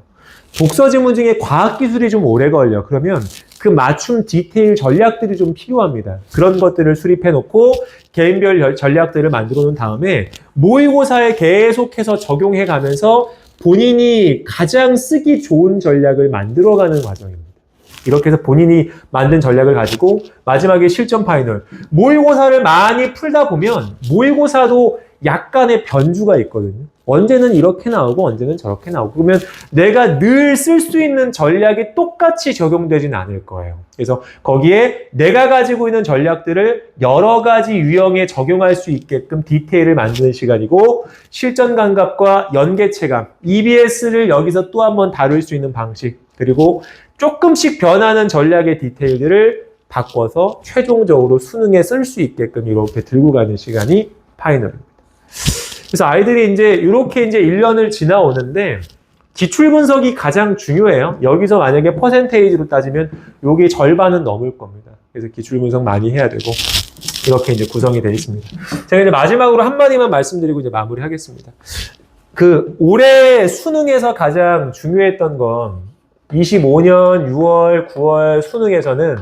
독서 지문 중에 과학기술이 좀 오래 걸려. 그러면 그 맞춤 디테일 전략들이 좀 필요합니다. 그런 것들을 수립해 놓고 개인별 전략들을 만들어 놓은 다음에 모의고사에 계속해서 적용해 가면서 본인이 가장 쓰기 좋은 전략을 만들어가는 과정입니다. 이렇게 해서 본인이 만든 전략을 가지고 마지막에 실전 파이널. 모의고사를 많이 풀다 보면 모의고사도 약간의 변주가 있거든요. 언제는 이렇게 나오고 언제는 저렇게 나오고 그러면 내가 늘 쓸 수 있는 전략이 똑같이 적용되지는 않을 거예요. 그래서 거기에 내가 가지고 있는 전략들을 여러 가지 유형에 적용할 수 있게끔 디테일을 만드는 시간이고 실전 감각과 연계체감, EBS를 여기서 또 한 번 다룰 수 있는 방식 그리고 조금씩 변하는 전략의 디테일들을 바꿔서 최종적으로 수능에 쓸 수 있게끔 이렇게 들고 가는 시간이 파이널입니다. 그래서 아이들이 이제 이렇게 이제 1년을 지나오는데 기출 분석이 가장 중요해요. 여기서 만약에 퍼센테이지로 따지면 여기 절반은 넘을 겁니다. 그래서 기출 분석 많이 해야 되고 이렇게 이제 구성이 되어 있습니다. 제가 이제 마지막으로 한마디만 말씀드리고 이제 마무리하겠습니다. 올해 수능에서 가장 중요했던 건 25년 6월, 9월 수능에서는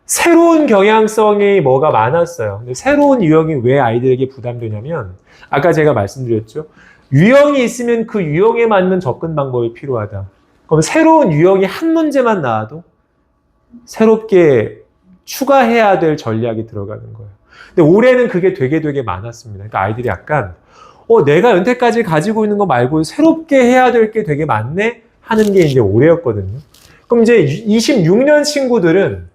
새로운 경향성이 뭐가 많았어요. 근데 새로운 유형이 왜 아이들에게 부담되냐면 아까 제가 말씀드렸죠. 유형이 있으면 그 유형에 맞는 접근 방법이 필요하다. 그럼 새로운 유형이 한 문제만 나와도 새롭게 추가해야 될 전략이 들어가는 거예요. 근데 올해는 그게 되게 많았습니다. 그러니까 아이들이 약간 내가 여태까지 가지고 있는 거 말고 새롭게 해야 될 게 되게 많네 하는 게 이제 올해였거든요. 그럼 이제 26년 친구들은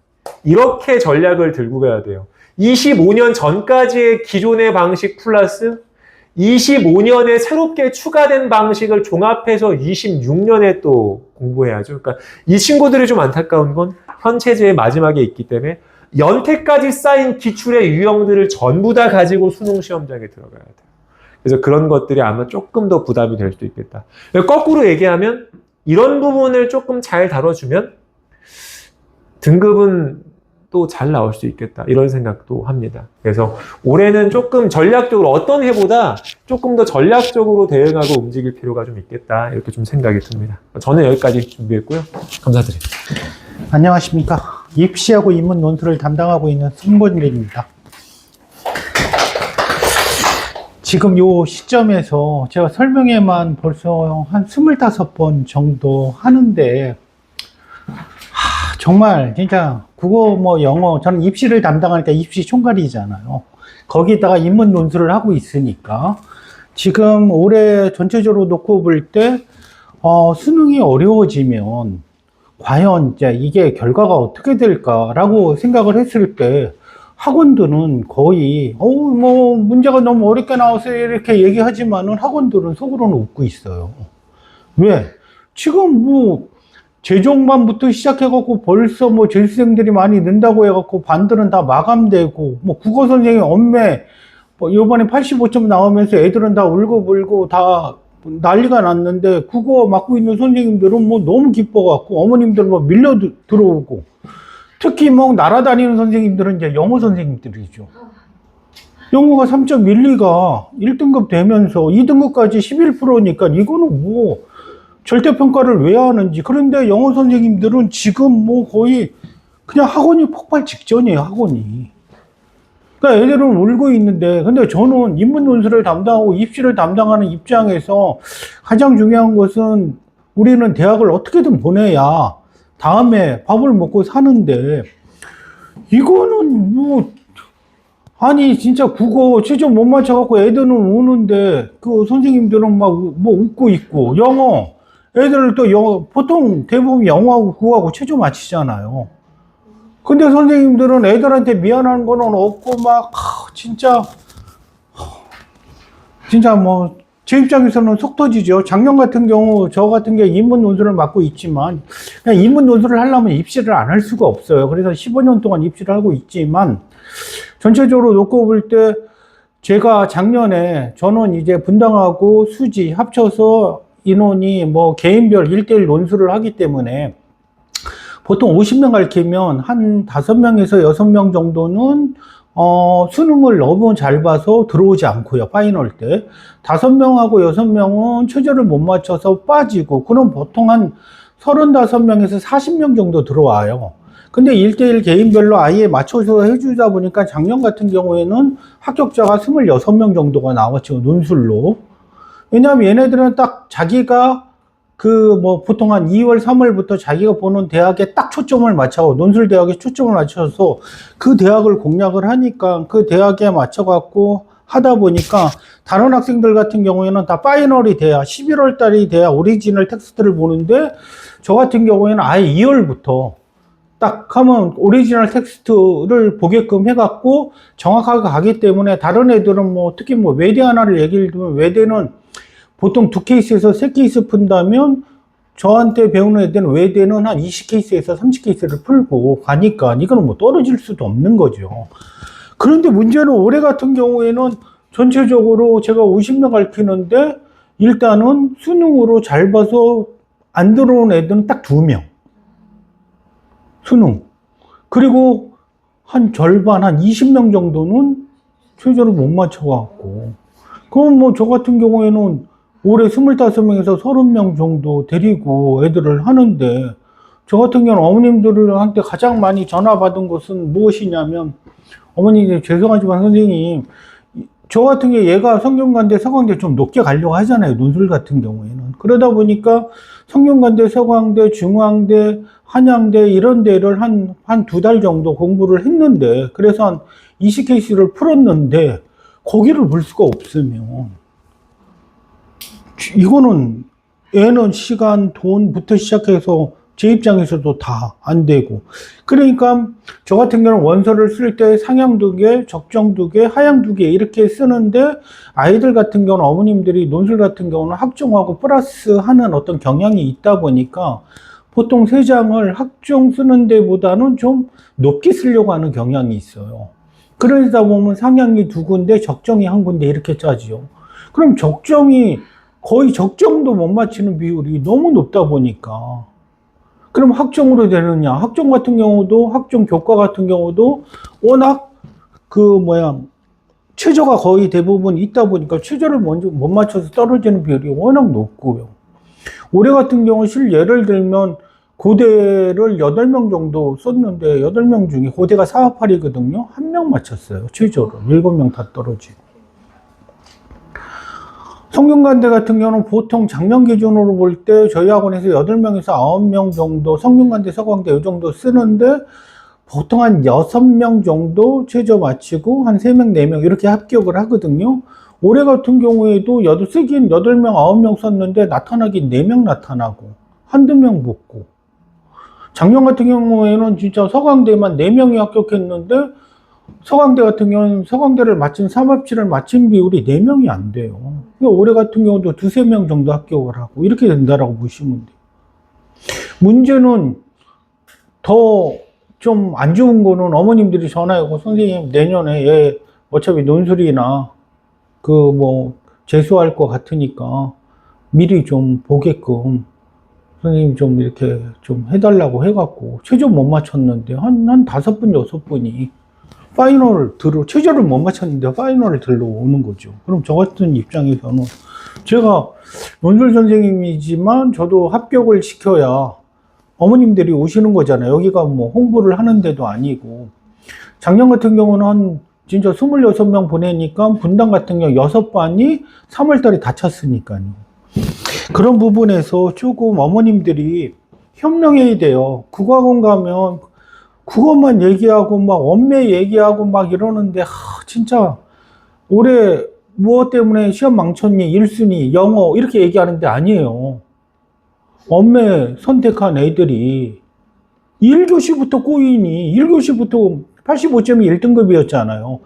이렇게 전략을 들고 가야 돼요. 25년 전까지의 기존의 방식 플러스 25년에 새롭게 추가된 방식을 종합해서 26년에 또 공부해야죠. 그러니까 이 친구들이 좀 안타까운 건 현체제의 마지막에 있기 때문에 연태까지 쌓인 기출의 유형들을 전부 다 가지고 수능 시험장에 들어가야 돼요. 그래서 그런 것들이 아마 조금 더 부담이 될 수도 있겠다. 거꾸로 얘기하면 이런 부분을 조금 잘 다뤄주면 등급은 또 잘 나올 수 있겠다. 이런 생각도 합니다. 그래서 올해는 조금 전략적으로 어떤 해보다 조금 더 전략적으로 대응하고 움직일 필요가 좀 있겠다. 이렇게 좀 생각이 듭니다. 저는 여기까지 준비했고요. 감사드립니다. 안녕하십니까. 입시하고 인문 논술을 담당하고 있는 손본일입니다. 지금 요 시점에서 제가 설명회만 벌써 한 25번 정도 하는데 정말 진짜 국어 뭐 영어 저는 입시를 담당하니까 입시 총괄이잖아요. 거기다가 인문 논술을 하고 있으니까 지금 올해 전체적으로 놓고 볼 때 수능이 어려워지면 과연 이제 이게 결과가 어떻게 될까라고 생각을 했을 때 학원들은 거의 뭐 문제가 너무 어렵게 나와서 이렇게 얘기하지만은 학원들은 속으로는 웃고 있어요. 왜? 지금 뭐 재종반부터 시작해갖고 벌써 뭐 재수생들이 많이 는다고 해갖고 반들은 다 마감되고 뭐 국어 선생님 엄매 뭐 이번에 85점 나오면서 애들은 다 울고불고 다 난리가 났는데 국어 맡고 있는 선생님들은 뭐 너무 기뻐갖고 어머님들 뭐 밀려 들어오고 특히 뭐 날아다니는 선생님들은 이제 영어 선생님들이죠. 영어가 3.12가 1등급 되면서 2등급까지 11%니까 이거는 뭐 절대평가를 왜 하는지. 그런데 영어 선생님들은 지금 뭐 거의 그냥 학원이 폭발 직전이에요, 학원이. 그러니까 애들은 울고 있는데, 근데 저는 인문 논술을 담당하고 입시를 담당하는 입장에서 가장 중요한 것은 우리는 대학을 어떻게든 보내야 다음에 밥을 먹고 사는데, 이거는 뭐, 아니, 진짜 국어 최종 못 맞춰갖고 애들은 우는데, 그 선생님들은 막 뭐 웃고 있고, 영어, 애들을 또 영어, 보통 대부분 영어하고 국어하고 최종 맞히잖아요. 근데 선생님들은 애들한테 미안한 거는 없고, 막, 진짜 뭐, 제 입장에서는 속 터지죠. 작년 같은 경우, 저 같은 게 인문 논술을 맡고 있지만, 그냥 인문 논술을 하려면 입시를 안 할 수가 없어요. 그래서 15년 동안 입시를 하고 있지만, 전체적으로 놓고 볼 때, 제가 작년에, 저는 이제 분당하고 수지 합쳐서 인원이 뭐 개인별 1대1 논술을 하기 때문에 보통 50명 가르치면 한 5명에서 6명 정도는 수능을 너무 잘 봐서 들어오지 않고요. 파이널 때 5명하고 6명은 최저를 못 맞춰서 빠지고, 그럼 보통 한 35명에서 40명 정도 들어와요. 근데 1대1 개인별로 아예 맞춰서 해주다 보니까 작년 같은 경우에는 합격자가 26명 정도가 나왔죠, 논술로. 왜냐하면 얘네들은 딱 자기가 보통 한 2월, 3월부터 자기가 보는 대학에 딱 초점을 맞춰, 논술 대학에 초점을 맞춰서 그 대학을 공략을 하니까 그 대학에 맞춰갖고 하다 보니까 다른 학생들 같은 경우에는 다 파이널이 돼야 11월 달이 돼야 오리지널 텍스트를 보는데, 저 같은 경우에는 아예 2월부터 딱 하면 오리지널 텍스트를 보게끔 해갖고 정확하게 가기 때문에, 다른 애들은 뭐 특히 뭐 외대 하나를 얘기를 들면 외대는 보통 2케이스에서 3케이스 푼다면 저한테 배우는 애들은 외대는 한 20케이스에서 30케이스를 풀고 가니까 이거는 뭐 떨어질 수도 없는 거죠. 그런데 문제는 올해 같은 경우에는 전체적으로 제가 50명 가르치는데 일단은 수능으로 잘 봐서 안 들어온 애들은 딱 2명. 수능. 그리고 한 절반, 한 20명 정도는 최저를 못 맞춰갖고. 그럼 뭐 저 같은 경우에는 올해 25명에서 30명 정도 데리고 애들을 하는데, 저 같은 경우는 어머님들한테 가장 많이 전화 받은 것은 무엇이냐면, 어머니 죄송하지만 선생님 저 같은 경우 얘가 성균관대, 서강대 좀 높게 가려고 하잖아요. 논술 같은 경우에는. 그러다 보니까 성균관대, 서강대, 중앙대, 한양대 이런 데를 한 두 달 정도 공부를 했는데, 그래서 한 20케이스를 풀었는데 거기를 볼 수가 없으면 이거는 애는 시간, 돈부터 시작해서 제 입장에서도 다 안 되고, 그러니까 저 같은 경우는 원서를 쓸 때 상향 2개, 적정 2개, 하향 2개 이렇게 쓰는데, 아이들 같은 경우는 어머님들이 논술 같은 경우는 학종하고 플러스 하는 어떤 경향이 있다 보니까 보통 3장을 학종 쓰는 데보다는 좀 높게 쓰려고 하는 경향이 있어요. 그러다 보면 상향이 2군데, 적정이 1군데 이렇게 짜지요. 그럼 적정이 거의 적정도 못 맞추는 비율이 너무 높다 보니까, 그럼 학종으로 되느냐? 학종 같은 경우도, 학종 교과 같은 경우도 워낙 최저가 거의 대부분 있다 보니까 최저를 먼저 못 맞춰서 떨어지는 비율이 워낙 높고요. 올해 같은 경우 예를 들면 고대를 8명 정도 썼는데 8명 중에 고대가 4합8이거든요. 1명 맞췄어요. 최저를. 7명 다 떨어지고. 성균관대 같은 경우는 보통 작년 기준으로 볼 때 저희 학원에서 8명에서 9명 정도, 성균관대, 서강대 이 정도 쓰는데 보통 한 6명 정도 최저 마치고 한 3명, 4명 이렇게 합격을 하거든요. 올해 같은 경우에도 쓰긴 8명, 9명 썼는데 나타나긴 4명 나타나고 한두 명 붙고, 작년 같은 경우에는 진짜 서강대만 4명이 합격했는데 서강대 같은 경우는 서강대를 마친 3합치를 마친 비율이 4명이 안 돼요. 그러니까 올해 같은 경우도 2~3명 정도 합격을 하고 이렇게 된다라고 보시면 돼요. 문제는 더 좀 안 좋은 거는 어머님들이 전화하고 선생님 내년에 얘 어차피 논술이나 재수할 것 같으니까 미리 좀 보게끔 선생님 좀 이렇게 좀 해달라고 해갖고 최저 못 맞췄는데 한 5분, 6분이 최저를 못 맞췄는데 파이널을 들러오는 거죠. 그럼 저 같은 입장에서는 제가 논술 선생님이지만 저도 합격을 시켜야 어머님들이 오시는 거잖아요. 여기가 뭐 홍보를 하는 데도 아니고. 작년 같은 경우는 진짜 26명 보내니까 분당 같은 경우 6반이 3월 달에 다 찼으니까요. 그런 부분에서 조금 어머님들이 현명해야 돼요. 국어학원 가면 그것만 얘기하고 막 원매 얘기하고 막 이러는데 진짜 올해 무엇 때문에 시험 망쳤니? 1순위 영어 이렇게 얘기하는데 아니에요. 원매 선택한 애들이 1교시부터 꼬이니 1교시부터 85점이 1등급이었잖아요.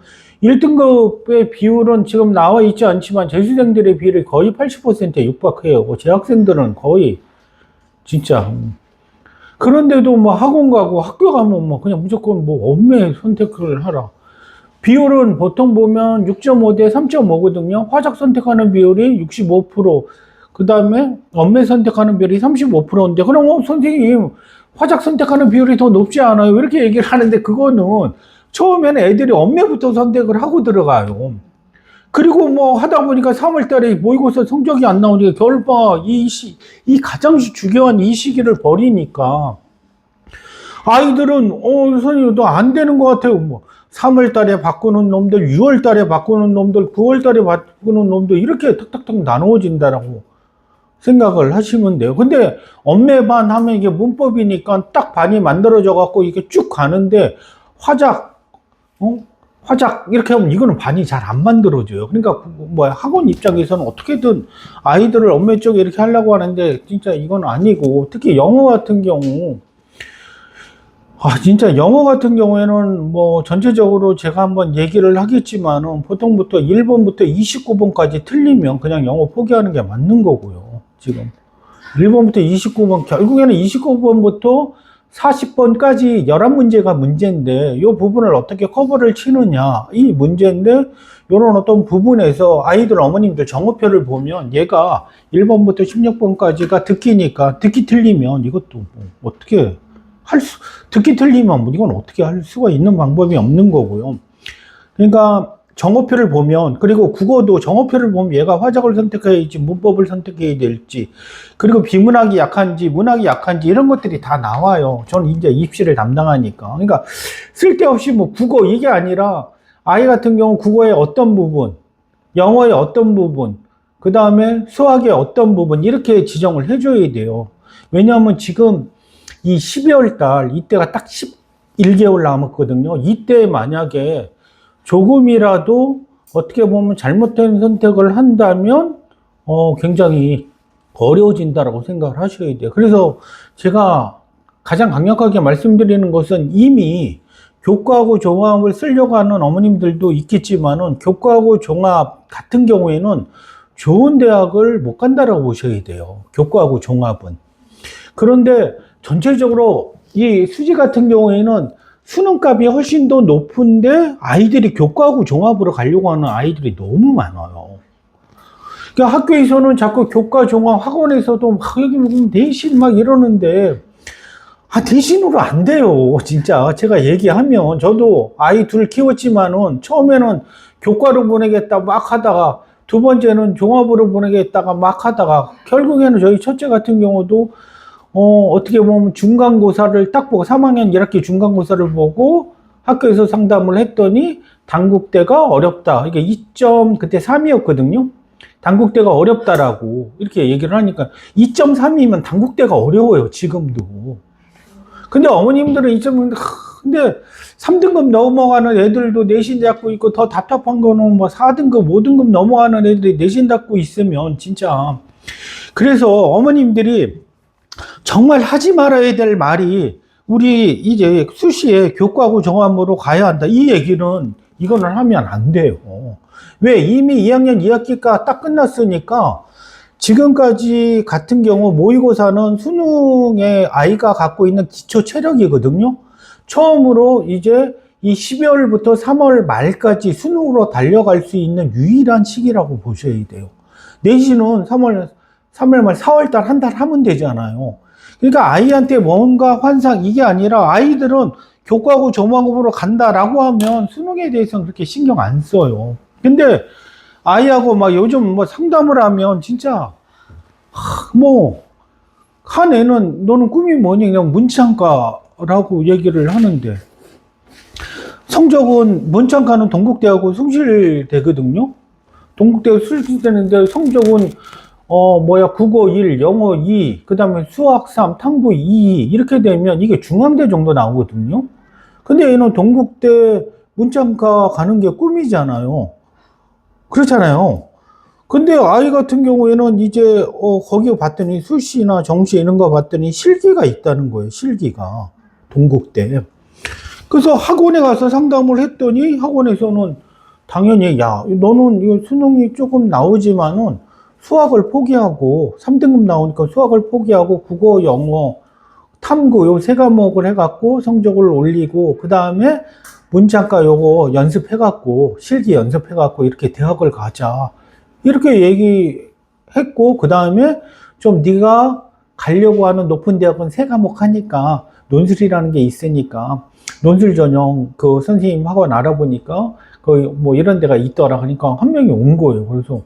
1등급의 비율은 지금 나와 있지 않지만 재수생들의 비율이 거의 80%에 육박해요. 재학생들은 거의 진짜. 그런데도 뭐 학원 가고 학교 가면 뭐 그냥 무조건 뭐 원매 선택을 하라. 비율은 보통 보면 6.5대 3.5거든요. 화작 선택하는 비율이 65%, 그 다음에 원매 선택하는 비율이 35%인데, 그럼 선생님 화작 선택하는 비율이 더 높지 않아요? 이렇게 얘기를 하는데, 그거는 처음에는 애들이 원매부터 선택을 하고 들어가요. 그리고 뭐 하다 보니까 3월 달에 모의고사 성적이 안 나오니까 겨울방학 이 가장 중요한 이 시기를 버리니까 아이들은 선생님 너 안 되는 것 같아요. 뭐 3월 달에 바꾸는 놈들, 6월 달에 바꾸는 놈들, 9월 달에 바꾸는 놈들 이렇게 탁탁탁 나누어진다라고 생각을 하시면 돼요. 근데 엄매반 하면 이게 문법이니까 딱 반이 만들어져 갖고 이게 쭉 가는데 화작 이렇게 하면 이거는 반이 잘 안 만들어져요. 그러니까 학원 입장에서는 어떻게든 아이들을 엄매 쪽에 이렇게 하려고 하는데 진짜 이건 아니고, 특히 영어 같은 경우 진짜 영어 같은 경우에는 뭐 전체적으로 제가 한번 얘기를 하겠지만은 보통부터 1번부터 29번까지 틀리면 그냥 영어 포기하는 게 맞는 거고요. 지금 1번부터 29번 결국에는 29번부터 40번까지 11문제가 문제인데 이 부분을 어떻게 커버를 치느냐 이 문제인데, 이런 어떤 부분에서 아이들 어머님들 정오표를 보면 얘가 1번부터 16번까지가 듣기니까 듣기 틀리면 이것도 뭐 어떻게 듣기 틀리면 이건 어떻게 할 수가 있는 방법이 없는 거고요. 그러니까 정오표를 보면, 그리고 국어도 정오표를 보면 얘가 화작을 선택해야지 문법을 선택해야 될지, 그리고 비문학이 약한지 문학이 약한지 이런 것들이 다 나와요. 저는 이제 입시를 담당하니까. 그러니까 쓸데없이 뭐 국어 이게 아니라 아이 같은 경우 국어의 어떤 부분, 영어의 어떤 부분, 그 다음에 수학의 어떤 부분, 이렇게 지정을 해줘야 돼요. 왜냐하면 지금 이 12월 달, 이때가 딱 11개월 남았거든요. 이때 만약에 조금이라도 어떻게 보면 잘못된 선택을 한다면, 굉장히 어려워진다라고 생각을 하셔야 돼요. 그래서 제가 가장 강력하게 말씀드리는 것은 이미 교과하고 종합을 쓰려고 하는 어머님들도 있겠지만은 교과하고 종합 같은 경우에는 좋은 대학을 못 간다라고 보셔야 돼요. 교과하고 종합은. 그런데 전체적으로 이 수지 같은 경우에는 수능값이 훨씬 더 높은데 아이들이 교과하고 종합으로 가려고 하는 아이들이 너무 많아요. 그러니까 학교에서는 자꾸 교과 종합, 학원에서도 막 여기 보면 대신 막 이러는데 대신으로 안 돼요. 진짜 제가 얘기하면 저도 아이 둘 키웠지만은 처음에는 교과로 보내겠다 막 하다가 두 번째는 종합으로 보내겠다가 막 하다가 결국에는 저희 첫째 같은 경우도 어떻게 보면 중간고사를 딱 보고 3학년 1학기 중간고사를 보고 학교에서 상담을 했더니 단국대가 어렵다. 이게 2점 그때 3이었거든요. 단국대가 어렵다라고 이렇게 얘기를 하니까 2.3이면 단국대가 어려워요. 지금도. 근데 어머님들은 2점 근데 3등급 넘어가는 애들도 내신 잡고 있고 더 답답한 거는 뭐 4등급, 5등급 넘어가는 애들이 내신 잡고 있으면 진짜 그래서 어머님들이 정말 하지 말아야 될 말이 우리 이제 수시에 교과하고 종합으로 가야 한다. 이 얘기는 이거는 하면 안 돼요. 왜? 이미 2학년 2학기가 딱 끝났으니까 지금까지 같은 경우 모의고사는 수능에 아이가 갖고 있는 기초 체력이거든요. 처음으로 이제 이 12월부터 3월 말까지 수능으로 달려갈 수 있는 유일한 시기라고 보셔야 돼요. 내신은 3월 말 4월 달 한 달 하면 되잖아요. 그러니까 아이한테 뭔가 환상 이게 아니라 아이들은 교과하고 종합으로 간다라고 하면 수능에 대해서는 그렇게 신경 안 써요. 근데 아이하고 막 요즘 뭐 상담을 하면 진짜 한 애는 너는 꿈이 뭐니 그냥 문창과라고 얘기를 하는데 성적은 문창과는 동국대하고 숭실대거든요. 동국대하고 숭실대는데 성적은 국어 1, 영어 2, 그 다음에 수학 3, 탐구 2 이렇게 되면 이게 중앙대 정도 나오거든요. 근데 얘는 동국대 문창과 가는 게 꿈이잖아요. 그렇잖아요. 근데 아이 같은 경우에는 이제 거기 봤더니 수시나 정시 이런 거 봤더니 실기가 있다는 거예요. 실기가 동국대. 그래서 학원에 가서 상담을 했더니 학원에서는 당연히 야 너는 이거 수능이 조금 나오지만은 수학을 포기하고 3등급 나오니까 수학을 포기하고 국어, 영어, 탐구 요 세 과목을 해갖고 성적을 올리고 그 다음에 문창과 요거 연습해갖고 실기 연습해갖고 이렇게 대학을 가자 이렇게 얘기했고 그 다음에 좀 네가 가려고 하는 높은 대학은 세 과목 하니까 논술이라는 게 있으니까 논술 전형 그 선생님 학원 알아보니까 거기 뭐 이런 데가 있더라 하니까 한 명이 온 거예요. 그래서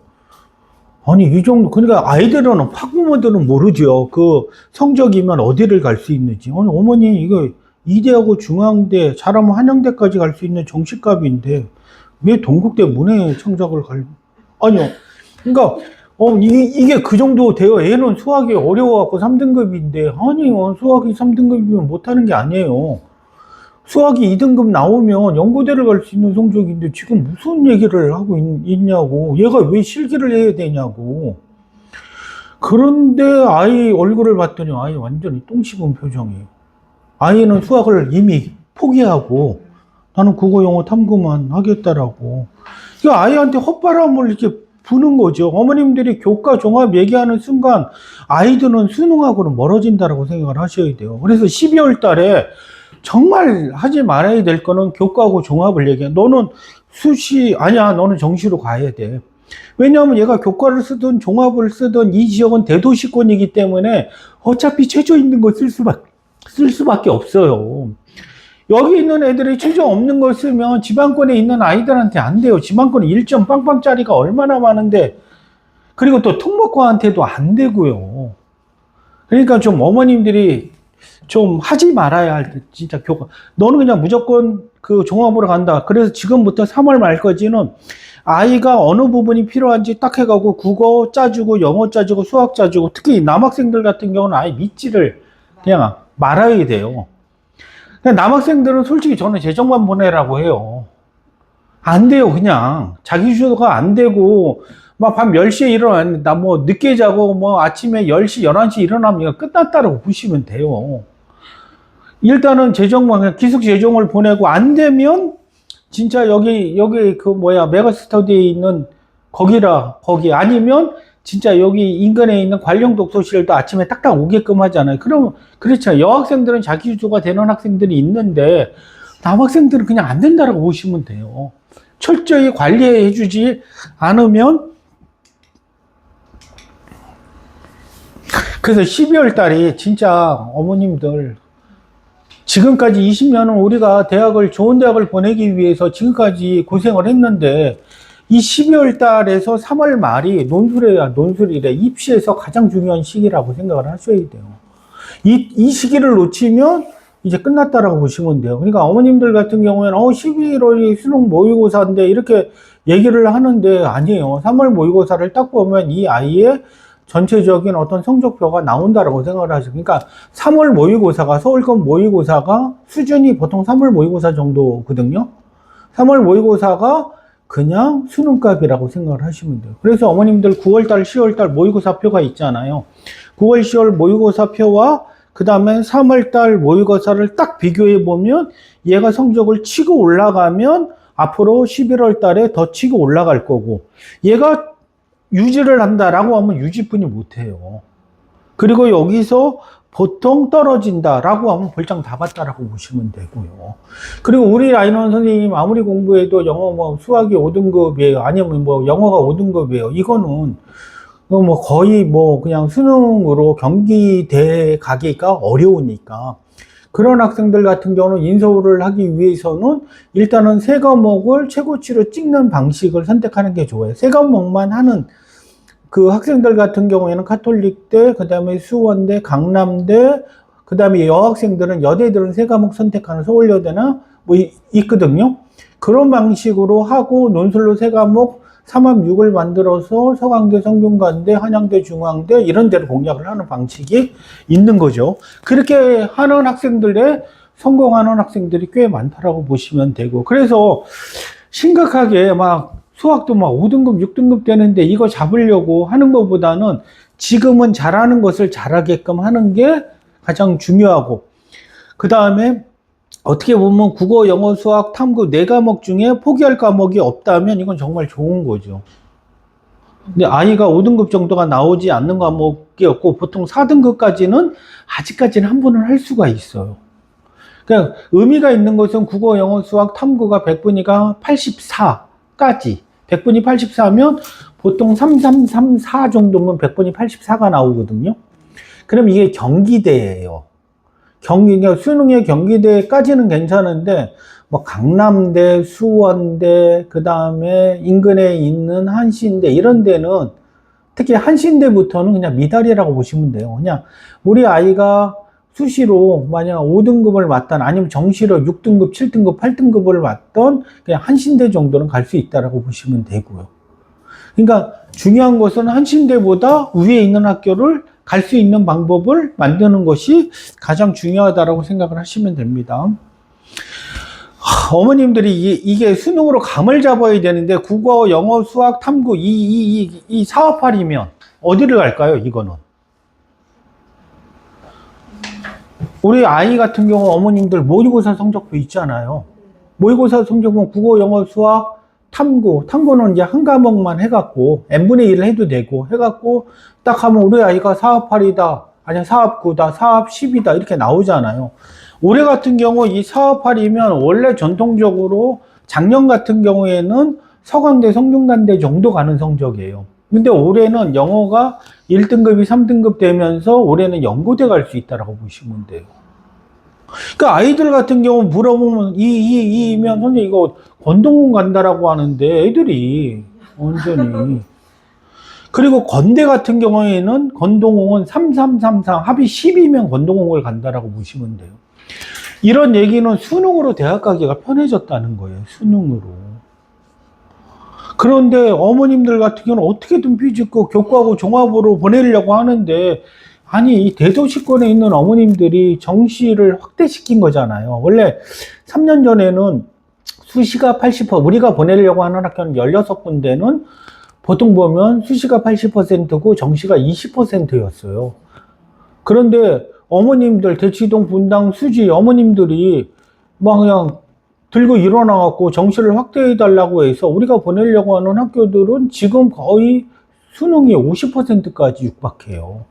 아니 이 정도 그러니까 아이들은 학부모들은 모르죠. 그 성적이면 어디를 갈 수 있는지. 아니 어머니 이거 이대하고 중앙대 잘하면 한양대까지 갈 수 있는 정시값인데 왜 동국대 문해창작을 아니요. 그러니까 이게 그 정도 돼요. 얘는 수학이 어려워갖고 3등급인데 아니요. 수학이 3등급이면 못하는 게 아니에요. 수학이 2등급 나오면 연고대를 갈 수 있는 성적인데 지금 무슨 얘기를 하고 있냐고. 얘가 왜 실기를 해야 되냐고. 그런데 아이 얼굴을 봤더니 아이 완전히 똥 씹은 표정이에요. 아이는 수학을 이미 포기하고 나는 국어, 영어, 탐구만 하겠다라고. 그러니까 아이한테 헛바람을 이렇게 부는 거죠. 어머님들이 교과 종합 얘기하는 순간 아이들은 수능하고는 멀어진다라고 생각을 하셔야 돼요. 그래서 12월 달에 정말 하지 말아야 될 거는 교과하고 종합을 얘기해. 너는 수시, 아니야, 너는 정시로 가야 돼. 왜냐하면 얘가 교과를 쓰든 종합을 쓰든 이 지역은 대도시권이기 때문에 어차피 최저 있는 거 쓸 수밖에 없어요. 여기 있는 애들이 최저 없는 걸 쓰면 지방권에 있는 아이들한테 안 돼요. 지방권에 1점 빵빵짜리가 얼마나 많은데, 그리고 또 특목고한테도 안 되고요. 그러니까 좀 어머님들이 좀 하지 말아야 할 때, 진짜 교과. 너는 그냥 무조건 그 종합으로 간다. 그래서 지금부터 3월 말까지는 아이가 어느 부분이 필요한지 딱 해가고 국어 짜주고 영어 짜주고 수학 짜주고 특히 남학생들 같은 경우는 아예 믿지를 그냥 말아야 돼요. 그냥 남학생들은 솔직히 저는 재정만 보내라고 해요. 안 돼요. 그냥 자기 주도가 안 되고 막 밤 10시에 일어났는데 뭐 늦게 자고 뭐 아침에 10시 11시 일어나면 끝났다라고 보시면 돼요. 일단은 재정만 그냥 기숙 재정을 보내고 안 되면 진짜 여기 그 뭐야 메가스터디에 있는 거기 아니면 진짜 여기 인근에 있는 관령 독서실도 아침에 딱딱 오게끔 하잖아요. 그럼 그렇죠. 여학생들은 자기 주도가 되는 학생들이 있는데 남학생들은 그냥 안 된다라고 보시면 돼요. 철저히 관리해 주지 않으면. 그래서 12월 달이 진짜 어머님들 지금까지 20년은 우리가 좋은 대학을 보내기 위해서 지금까지 고생을 했는데 이 12월 달에서 3월 말이 논술이래 입시에서 가장 중요한 시기라고 생각을 하셔야 돼요. 이 시기를 놓치면 이제 끝났다라고 보시면 돼요. 그러니까 어머님들 같은 경우에는 11월이 수능 모의고사인데 이렇게 얘기를 하는데 아니에요. 3월 모의고사를 딱 보면 이 아이의 전체적인 어떤 성적표가 나온다라고 생각을 하죠. 그러니까 3월 모의고사가 서울권 모의고사가 수준이 보통 3월 모의고사 정도거든요. 3월 모의고사가 그냥 수능값이라고 생각을 하시면 돼요. 그래서 어머님들 9월달, 10월달 모의고사표가 있잖아요. 9월, 10월 모의고사표와 그 다음에 3월달 모의고사를 딱 비교해 보면 얘가 성적을 치고 올라가면 앞으로 11월 달에 더 치고 올라갈 거고 얘가 유지를 한다라고 하면 유지뿐이 못해요. 그리고 여기서 보통 떨어진다라고 하면 볼장 다 봤다라고 보시면 되고요. 그리고 우리 라이너 선생님 아무리 공부해도 영어 뭐 수학이 5등급이에요. 아니면 뭐 영어가 5등급이에요. 이거는 뭐 거의 뭐 그냥 수능으로 경기대에 가기가 어려우니까 그런 학생들 같은 경우는 인서울을 하기 위해서는 일단은 세 과목을 최고치로 찍는 방식을 선택하는 게 좋아요. 세 과목만 하는 그 학생들 같은 경우에는 카톨릭대, 그 다음에 수원대, 강남대, 그 다음에 여학생들은 여대들은 세 과목 선택하는 서울여대나 뭐 있거든요. 그런 방식으로 하고 논술로 세 과목 3합6을 만들어서 서강대, 성균관대, 한양대, 중앙대 이런 데를 공략을 하는 방식이 있는 거죠. 그렇게 하는 학생들의 성공하는 학생들이 꽤 많다라고 보시면 되고 그래서 심각하게 막 수학도 막 5등급, 6등급 되는데 이거 잡으려고 하는 것보다는 지금은 잘하는 것을 잘하게끔 하는 게 가장 중요하고 그 다음에 어떻게 보면 국어, 영어, 수학, 탐구 4과목 중에 포기할 과목이 없다면 이건 정말 좋은 거죠. 근데 아이가 5등급 정도가 나오지 않는 과목이 없고 보통 4등급까지는 아직까지는 한 번은 할 수가 있어요. 그러니까 의미가 있는 것은 국어, 영어, 수학, 탐구가 100분위가 84까지 100분이 84면 보통 3334 정도면 100분이 84가 나오거든요. 그럼 이게 경기대예요. 수능의 경기대까지는 괜찮은데 뭐 강남대, 수원대, 그 다음에 인근에 있는 한신대 이런 데는 특히 한신대부터는 그냥 미달이라고 보시면 돼요. 그냥 우리 아이가 수시로 만약 5등급을 맞던 아니면 정시로 6등급, 7등급, 8등급을 맞던 그냥 한신대 정도는 갈 수 있다라고 보시면 되고요. 그러니까 중요한 것은 한신대보다 위에 있는 학교를 갈 수 있는 방법을 만드는 것이 가장 중요하다라고 생각을 하시면 됩니다. 어머님들이 이게 수능으로 감을 잡아야 되는데 국어, 영어, 수학, 탐구 이 사업팔이면 어디를 갈까요? 이거는 우리 아이 같은 경우 어머님들 모의고사 성적표 있잖아요. 모의고사 성적표 국어, 영어, 수학, 탐구는 이제 한 과목만 해갖고 n분의 1을 해도 되고 해갖고 딱 하면 우리 아이가 4합8이다 아니면 4합9다 4합10이다 이렇게 나오잖아요. 올해 같은 경우 이 4합8이면 원래 전통적으로 작년 같은 경우에는 서강대, 성균관대 정도 가는 성적이에요. 근데 올해는 영어가 1등급이 3등급 되면서 올해는 연고대 갈 수 있다라고 보시면 돼요. 그러니까 아이들 같은 경우 물어보면 이면 선생님 이거 건동공 간다라고 하는데 애들이 완전히 그리고 건대 같은 경우에는 건동공은 3333 합이 10이면 건동공을 간다라고 보시면 돼요. 이런 얘기는 수능으로 대학 가기가 편해졌다는 거예요. 수능으로. 그런데 어머님들 같은 경우는 어떻게든 삐짓고 교과하고 종합으로 보내려고 하는데, 아니, 이 대도시권에 있는 어머님들이 정시를 확대시킨 거잖아요. 원래 3년 전에는 수시가 80%, 우리가 보내려고 하는 학교는 16군데는 보통 보면 수시가 80%고 정시가 20%였어요. 그런데 어머님들, 대치동, 분당, 수지 어머님들이 막 그냥 들고 일어나갖고 정시를 확대해달라고 해서 우리가 보내려고 하는 학교들은 지금 거의 수능이 50%까지 육박해요.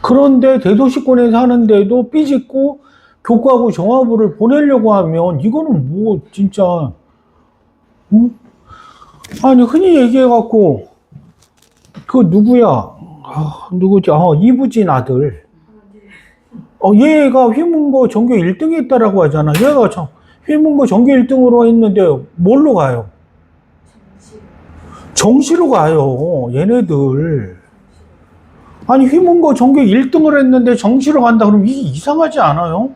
그런데 대도시권에 사는데도 삐짓고 교과하고 종합을 보내려고 하면 이거는 뭐 진짜 아니 흔히 얘기해갖고 그 누구야 누구지 이부진 아들 얘가 휘문고 전교 1등 했다라고 하잖아. 얘가 참 휘문고 전교 1등으로 했는데 뭘로 가요? 정시로 가요 얘네들. 아니 휘문고 전교 1등을 했는데 정시로 간다 그러면 이게 이상하지 않아요?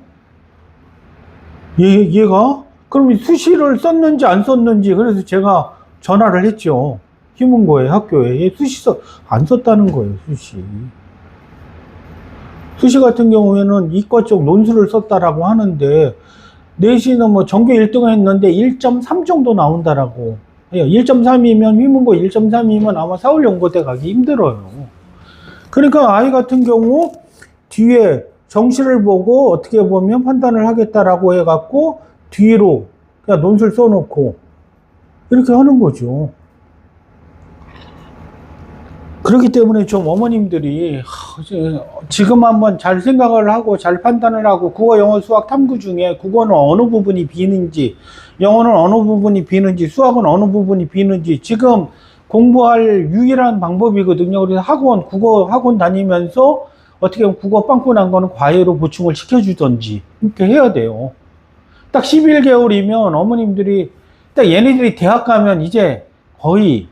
얘가? 그럼 수시를 썼는지 안 썼는지 그래서 제가 전화를 했죠. 휘문고에 학교에 얘 수시 안 썼다는 거예요. 수시 같은 경우에는 이과 쪽 논술을 썼다라고 하는데 내신은 뭐 전교 1등 했는데 1.3 정도 나온다라고. 1.3이면 휘문고 1.3이면 아마 서울연고대 가기 힘들어요. 그러니까 아이 같은 경우 뒤에 정시를 보고 어떻게 보면 판단을 하겠다라고 해갖고 뒤로 그냥 논술 써놓고 이렇게 하는 거죠. 그렇기 때문에 좀 어머님들이 지금 한번 잘 생각을 하고 잘 판단을 하고 국어, 영어, 수학, 탐구 중에 국어는 어느 부분이 비는지, 영어는 어느 부분이 비는지, 수학은 어느 부분이 비는지 지금 공부할 유일한 방법이거든요. 그래서 국어 학원 다니면서 어떻게 보면 국어 빵꾸 난 거는 과외로 보충을 시켜주던지 이렇게 해야 돼요. 딱 11개월이면 어머님들이 딱 얘네들이 대학 가면 이제 거의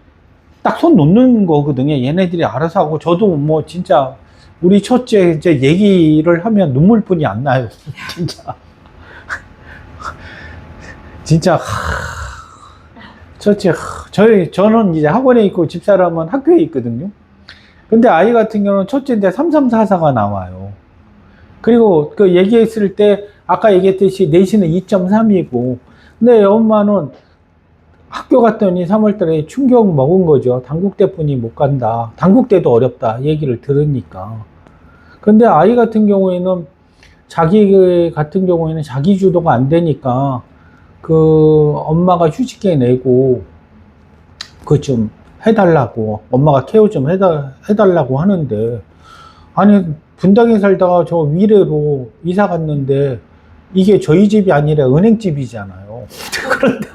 딱 손 놓는 거거든요. 얘네들이 알아서 하고 저도 뭐 진짜 우리 첫째 이제 얘기를 하면 눈물뿐이 안 나요. 진짜. 진짜 첫째 저는 이제 학원에 있고 집사람은 학교에 있거든요. 근데 아이 같은 경우는 첫째인데 3344가 나와요. 그리고 그 얘기했을 때 아까 얘기했듯이 내신은 2.3이고 근데 엄마는 학교 갔더니 3월달에 충격 먹은 거죠. 단국대뿐이 못 간다. 단국대도 어렵다. 얘기를 들으니까. 근데 아이 같은 경우에는 자기 같은 경우에는 자기 주도가 안 되니까 그 엄마가 휴직해 내고 그거 좀 해달라고 엄마가 케어 좀 해달라고 하는데 아니 분당에 살다가 저 위례로 이사 갔는데 이게 저희 집이 아니라 은행집이잖아요. 그런데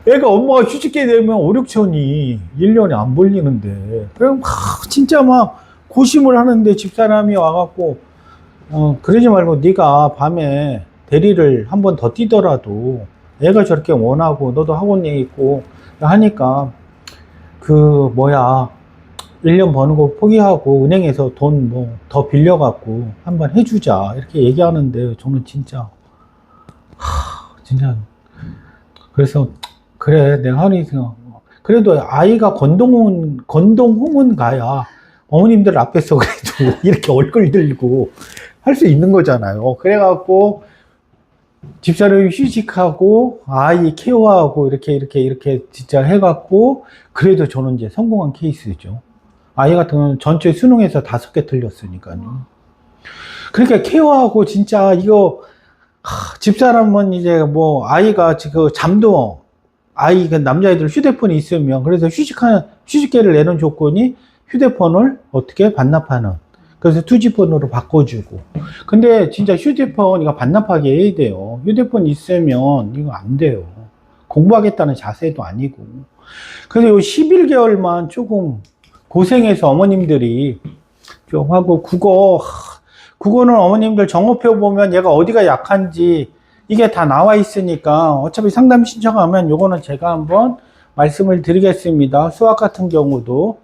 애가 엄마가 휴직해 되면 5, 6천이 1년에 안 벌리는데 그럼 진짜 막 고심을 하는데 집사람이 와갖고 그러지 말고 네가 밤에 대리를 한 번 더 뛰더라도 애가 저렇게 원하고 너도 학원에 있고 하니까 1년 버는 거 포기하고 은행에서 돈 뭐 더 빌려갖고 한번 해주자 이렇게 얘기하는데 저는 진짜 그래서 그래 내가 하니 그래도 아이가 건동홍은 가야 어머님들 앞에서 그래도 이렇게 얼굴 들고 할 수 있는 거잖아요. 그래갖고 집사람이 휴직하고 아이 케어하고 이렇게 진짜 해갖고 그래도 저는 이제 성공한 케이스죠. 아이 같은 경우는 전체 수능에서 5개 틀렸으니까요. 그러니까 케어하고 진짜 이거 집사람은 이제 뭐 아이가 그 잠도 아이 그 남자애들 휴대폰이 있으면 그래서 휴직계를 내는 조건이 휴대폰을 어떻게 반납하는 그래서 2G폰으로 바꿔주고 근데 진짜 휴대폰 이거 반납하게 해야 돼요. 휴대폰 있으면 이거 안 돼요. 공부하겠다는 자세도 아니고 그래서 요 11개월만 조금 고생해서 어머님들이 좀 하고 국어는 어머님들 정오표 보면 얘가 어디가 약한지 이게 다 나와 있으니까 어차피 상담 신청하면 요거는 제가 한번 말씀을 드리겠습니다. 수학 같은 경우도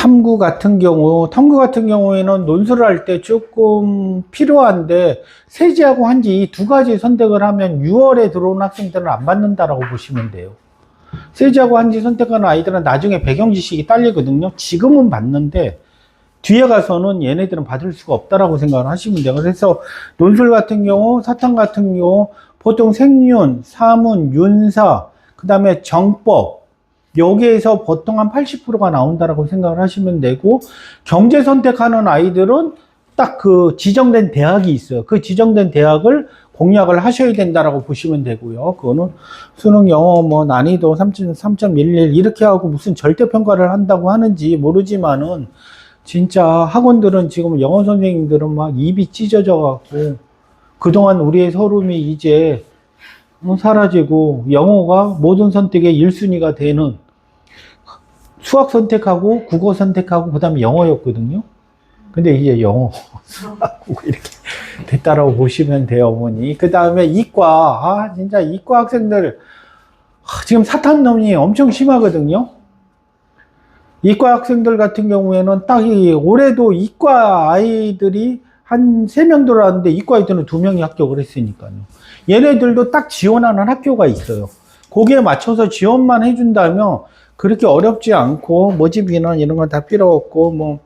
탐구 같은 경우에는 논술을 할 때 조금 필요한데, 세지하고 한지 이 두 가지 선택을 하면 6월에 들어온 학생들은 안 받는다라고 보시면 돼요. 세지하고 한지 선택하는 아이들은 나중에 배경 지식이 딸리거든요. 지금은 받는데, 뒤에 가서는 얘네들은 받을 수가 없다라고 생각을 하시면 돼요. 그래서 논술 같은 경우, 사탐 같은 경우, 보통 생윤, 사문, 윤사, 그 다음에 정법, 여기에서 보통 한 80%가 나온다라고 생각을 하시면 되고, 경제 선택하는 아이들은 딱 그 지정된 대학이 있어요. 그 지정된 대학을 공략을 하셔야 된다라고 보시면 되고요. 그거는 수능 영어 뭐 난이도 3.11 이렇게 하고 무슨 절대평가를 한다고 하는지 모르지만은, 진짜 학원들은 지금 영어 선생님들은 막 입이 찢어져 갖고, 그동안 우리의 서름이 이제 사라지고 영어가 모든 선택의 1순위가 되는, 수학 선택하고 국어 선택하고 그 다음에 영어였거든요. 근데 이제 영어, 수학, 국어 이렇게 됐다라고 보시면 돼요, 어머니. 그 다음에 이과, 진짜 이과 학생들 지금 사탐론이 엄청 심하거든요. 이과 학생들 같은 경우에는 딱 올해도 이과 아이들이 한 3명 들어왔는데 이과 아이들은 2명이 합격을 했으니까요. 얘네들도 딱 지원하는 학교가 있어요. 거기에 맞춰서 지원만 해준다면 그렇게 어렵지 않고 모집 인원 이런 건 다 필요 없고, 뭐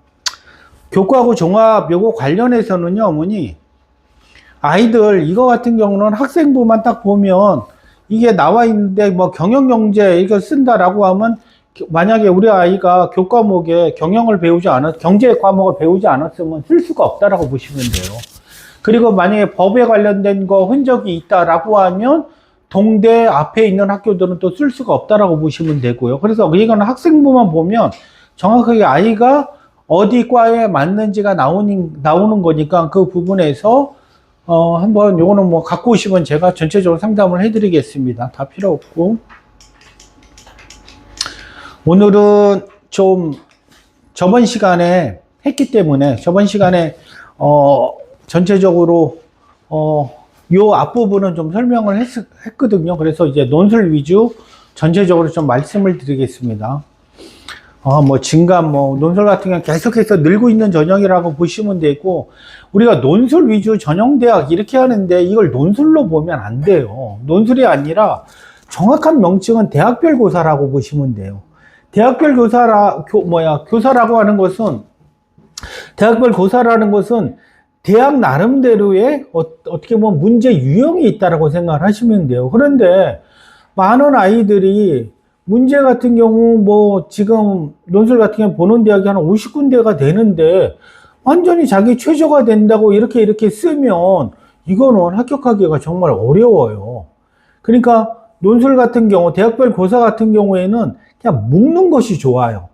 교과하고 종합 요거 관련해서는요, 어머니, 아이들 이거 같은 경우는 학생부만 딱 보면 이게 나와 있는데 뭐 경영경제 이거 쓴다라고 하면, 만약에 우리 아이가 교과목에 경제 과목을 배우지 않았으면 쓸 수가 없다라고 보시면 돼요. 그리고 만약에 법에 관련된 거 흔적이 있다라고 하면 동대 앞에 있는 학교들은 또 쓸 수가 없다라고 보시면 되고요. 그래서 이거는 학생부만 보면 정확하게 아이가 어디 과에 맞는지가 나오는 거니까, 그 부분에서 한번 요거는 뭐 갖고 오시면 제가 전체적으로 상담을 해드리겠습니다. 다 필요 없고. 오늘은 좀 저번 시간에 했기 때문에, 저번 시간에 전체적으로 요 앞부분은 좀 설명을 했거든요. 그래서 이제 논술 위주 전체적으로 좀 말씀을 드리겠습니다. 뭐 진감, 뭐 논술 같은 경우는 계속해서 늘고 있는 전형이라고 보시면 되고, 우리가 논술 위주 전형대학 이렇게 하는데 이걸 논술로 보면 안 돼요. 논술이 아니라 정확한 명칭은 대학별 고사라고 보시면 돼요. 대학별 교사라고 하는 것은, 대학별 고사라는 것은 대학 나름대로의 어떻게 보면 문제 유형이 있다라고 생각을 하시면 돼요. 그런데 많은 아이들이 문제 같은 경우 뭐 지금 논술 같은 경우 보는 대학이 한 50군데가 되는데 완전히 자기 최저가 된다고 이렇게 쓰면 이거는 합격하기가 정말 어려워요. 그러니까 논술 같은 경우, 대학별 고사 같은 경우에는 그냥 묶는 것이 좋아요.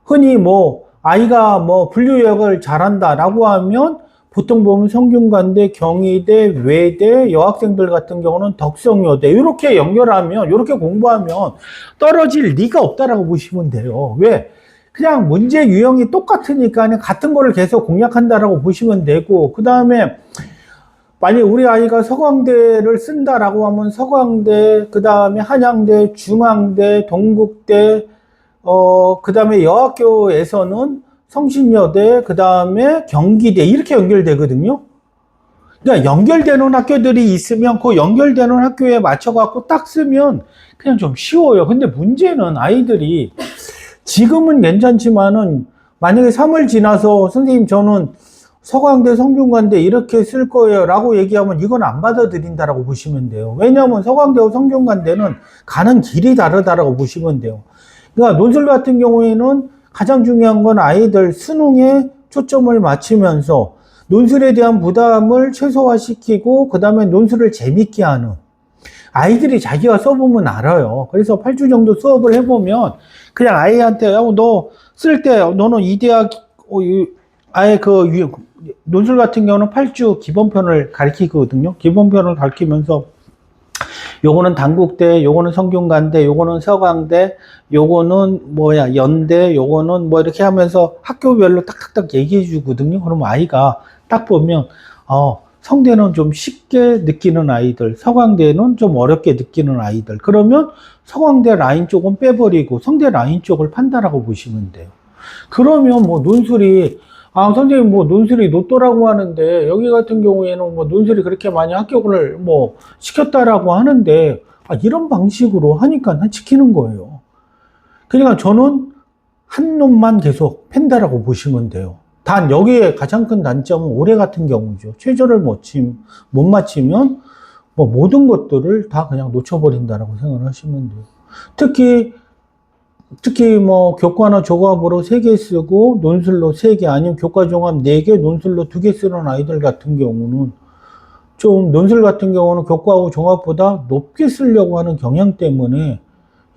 흔히 뭐 아이가 뭐 분류역을 잘한다라고 하면 보통 보면 성균관대, 경희대, 외대, 여학생들 같은 경우는 덕성여대 이렇게 연결하면, 이렇게 공부하면 떨어질 리가 없다라고 보시면 돼요. 왜? 그냥 문제 유형이 똑같으니까 같은 거를 계속 공략한다라고 보시면 되고, 그 다음에 만약 우리 아이가 서강대를 쓴다라고 하면 서강대, 그 다음에 한양대, 중앙대, 동국대, 그 다음에 여학교에서는 성신여대, 그 다음에 경기대 이렇게 연결되거든요. 그러니까 연결되는 학교들이 있으면 그 연결되는 학교에 맞춰갖고 딱 쓰면 그냥 좀 쉬워요. 근데 문제는 아이들이 지금은 괜찮지만은 만약에 3월 지나서 선생님 저는 서강대, 성균관대 이렇게 쓸 거예요 라고 얘기하면 이건 안 받아들인다라고 보시면 돼요. 왜냐하면 서강대와 성균관대는 가는 길이 다르다라고 보시면 돼요. 그러니까 논술 같은 경우에는 가장 중요한 건 아이들 수능에 초점을 맞추면서 논술에 대한 부담을 최소화시키고, 그 다음에 논술을 재밌게 하는, 아이들이 자기가 써보면 알아요. 그래서 8주 정도 수업을 해보면 그냥 아이한테 너 쓸 때 너는 이 대학 아예 논술 같은 경우는 8주 기본편을 가르치거든요. 기본편을 가르치면서 요거는 단국대, 요거는 성균관대, 요거는 서강대, 요거는 연대, 요거는 뭐 이렇게 하면서 학교별로 딱딱딱 얘기해 주거든요. 그러면 아이가 딱 보면 성대는 좀 쉽게 느끼는 아이들, 서강대는 좀 어렵게 느끼는 아이들, 그러면 서강대 라인 쪽은 빼버리고 성대 라인 쪽을 판다라고 보시면 돼요. 그러면 뭐 논술이, 아, 선생님 뭐 논술이 높더라고 하는데, 여기 같은 경우에는 뭐 논술이 그렇게 많이 합격을 뭐 시켰다라고 하는데, 아, 이런 방식으로 하니까 지키는 거예요. 그러니까 저는 한 놈만 계속 팬다라고 보시면 돼요. 단 여기에 가장 큰 단점은 올해 같은 경우죠. 최저를 못 맞추면 뭐 모든 것들을 다 그냥 놓쳐버린다라고 생각을 하시면 돼요. 특히 뭐 교과나 조합으로 3개 쓰고 논술로 3개 아니면 교과 종합 4개 논술로 2개 쓰는 아이들 같은 경우는 좀 논술 같은 경우는 교과하고 종합보다 높게 쓰려고 하는 경향 때문에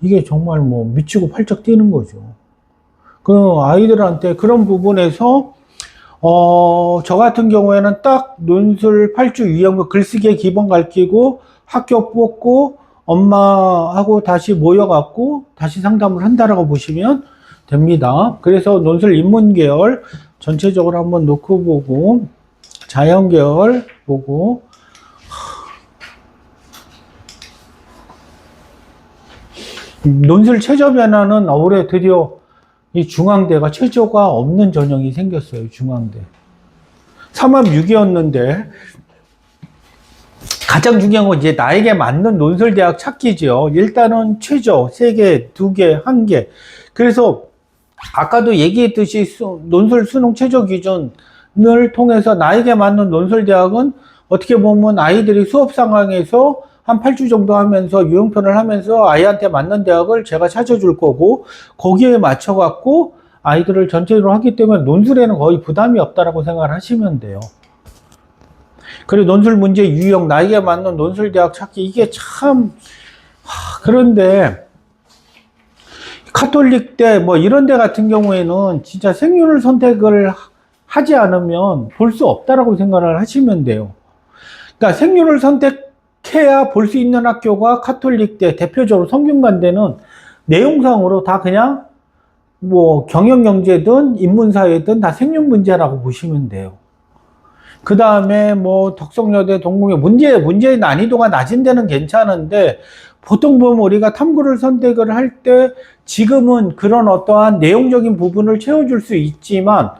이게 정말 뭐 미치고 팔짝 뛰는 거죠. 그 아이들한테 그런 부분에서 저 같은 경우에는 딱 논술 8주 유형부 글쓰기의 기본 가르치고 학교 뽑고 엄마하고 다시 모여갖고 다시 상담을 한다라고 보시면 됩니다. 그래서 논술 인문계열 전체적으로 한번 놓고 보고 자연계열 보고 논술 최저 변화는 올해 드디어 이 중앙대가 최저가 없는 전형이 생겼어요. 중앙대 3합 6이었는데 가장 중요한 건 이제 나에게 맞는 논술대학 찾기죠. 일단은 최저 3개, 2개, 1개. 그래서 아까도 얘기했듯이 논술 수능 최저 기준을 통해서 나에게 맞는 논술대학은 어떻게 보면 아이들이 수업 상황에서 한 8주 정도 하면서 유형편을 하면서 아이한테 맞는 대학을 제가 찾아줄 거고 거기에 맞춰갖고 아이들을 전체적으로 하기 때문에 논술에는 거의 부담이 없다라고 생각을 하시면 돼요. 그리고 논술 문제 유형, 나에게 맞는 논술 대학 찾기, 이게 참, 그런데, 카톨릭대, 뭐 이런 데 같은 경우에는 진짜 생윤을 선택을 하지 않으면 볼 수 없다라고 생각을 하시면 돼요. 그러니까 생윤을 선택해야 볼 수 있는 학교가 카톨릭대, 대표적으로 성균관대는 내용상으로 다 그냥 뭐 경영경제든 인문사회든 다 생윤 문제라고 보시면 돼요. 그 다음에 뭐 덕성여대, 동국여 문제의 난이도가 낮은 데는 괜찮은데 보통 보면 우리가 탐구를 선택을 할 때 지금은 그런 어떠한 내용적인 부분을 채워줄 수 있지만